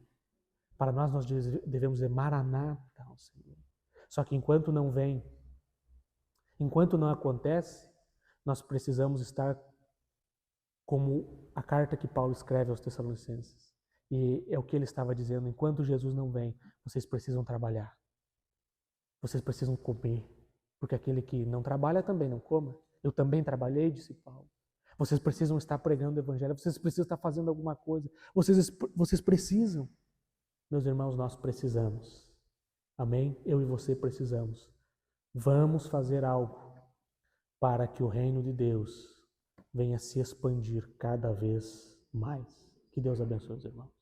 para nós devemos dizer Maranata ao Senhor. Só que enquanto não vem, enquanto não acontece, nós precisamos estar como a carta que Paulo escreve aos Tessalonicenses. E é o que ele estava dizendo, enquanto Jesus não vem, vocês precisam trabalhar, vocês precisam comer, porque aquele que não trabalha também não coma. Eu também trabalhei, disse Paulo. Vocês precisam estar pregando o evangelho, vocês precisam estar fazendo alguma coisa, vocês precisam. Meus irmãos, nós precisamos. Amém? Eu e você precisamos. Vamos fazer algo para que o reino de Deus venha se expandir cada vez mais. Que Deus abençoe os irmãos.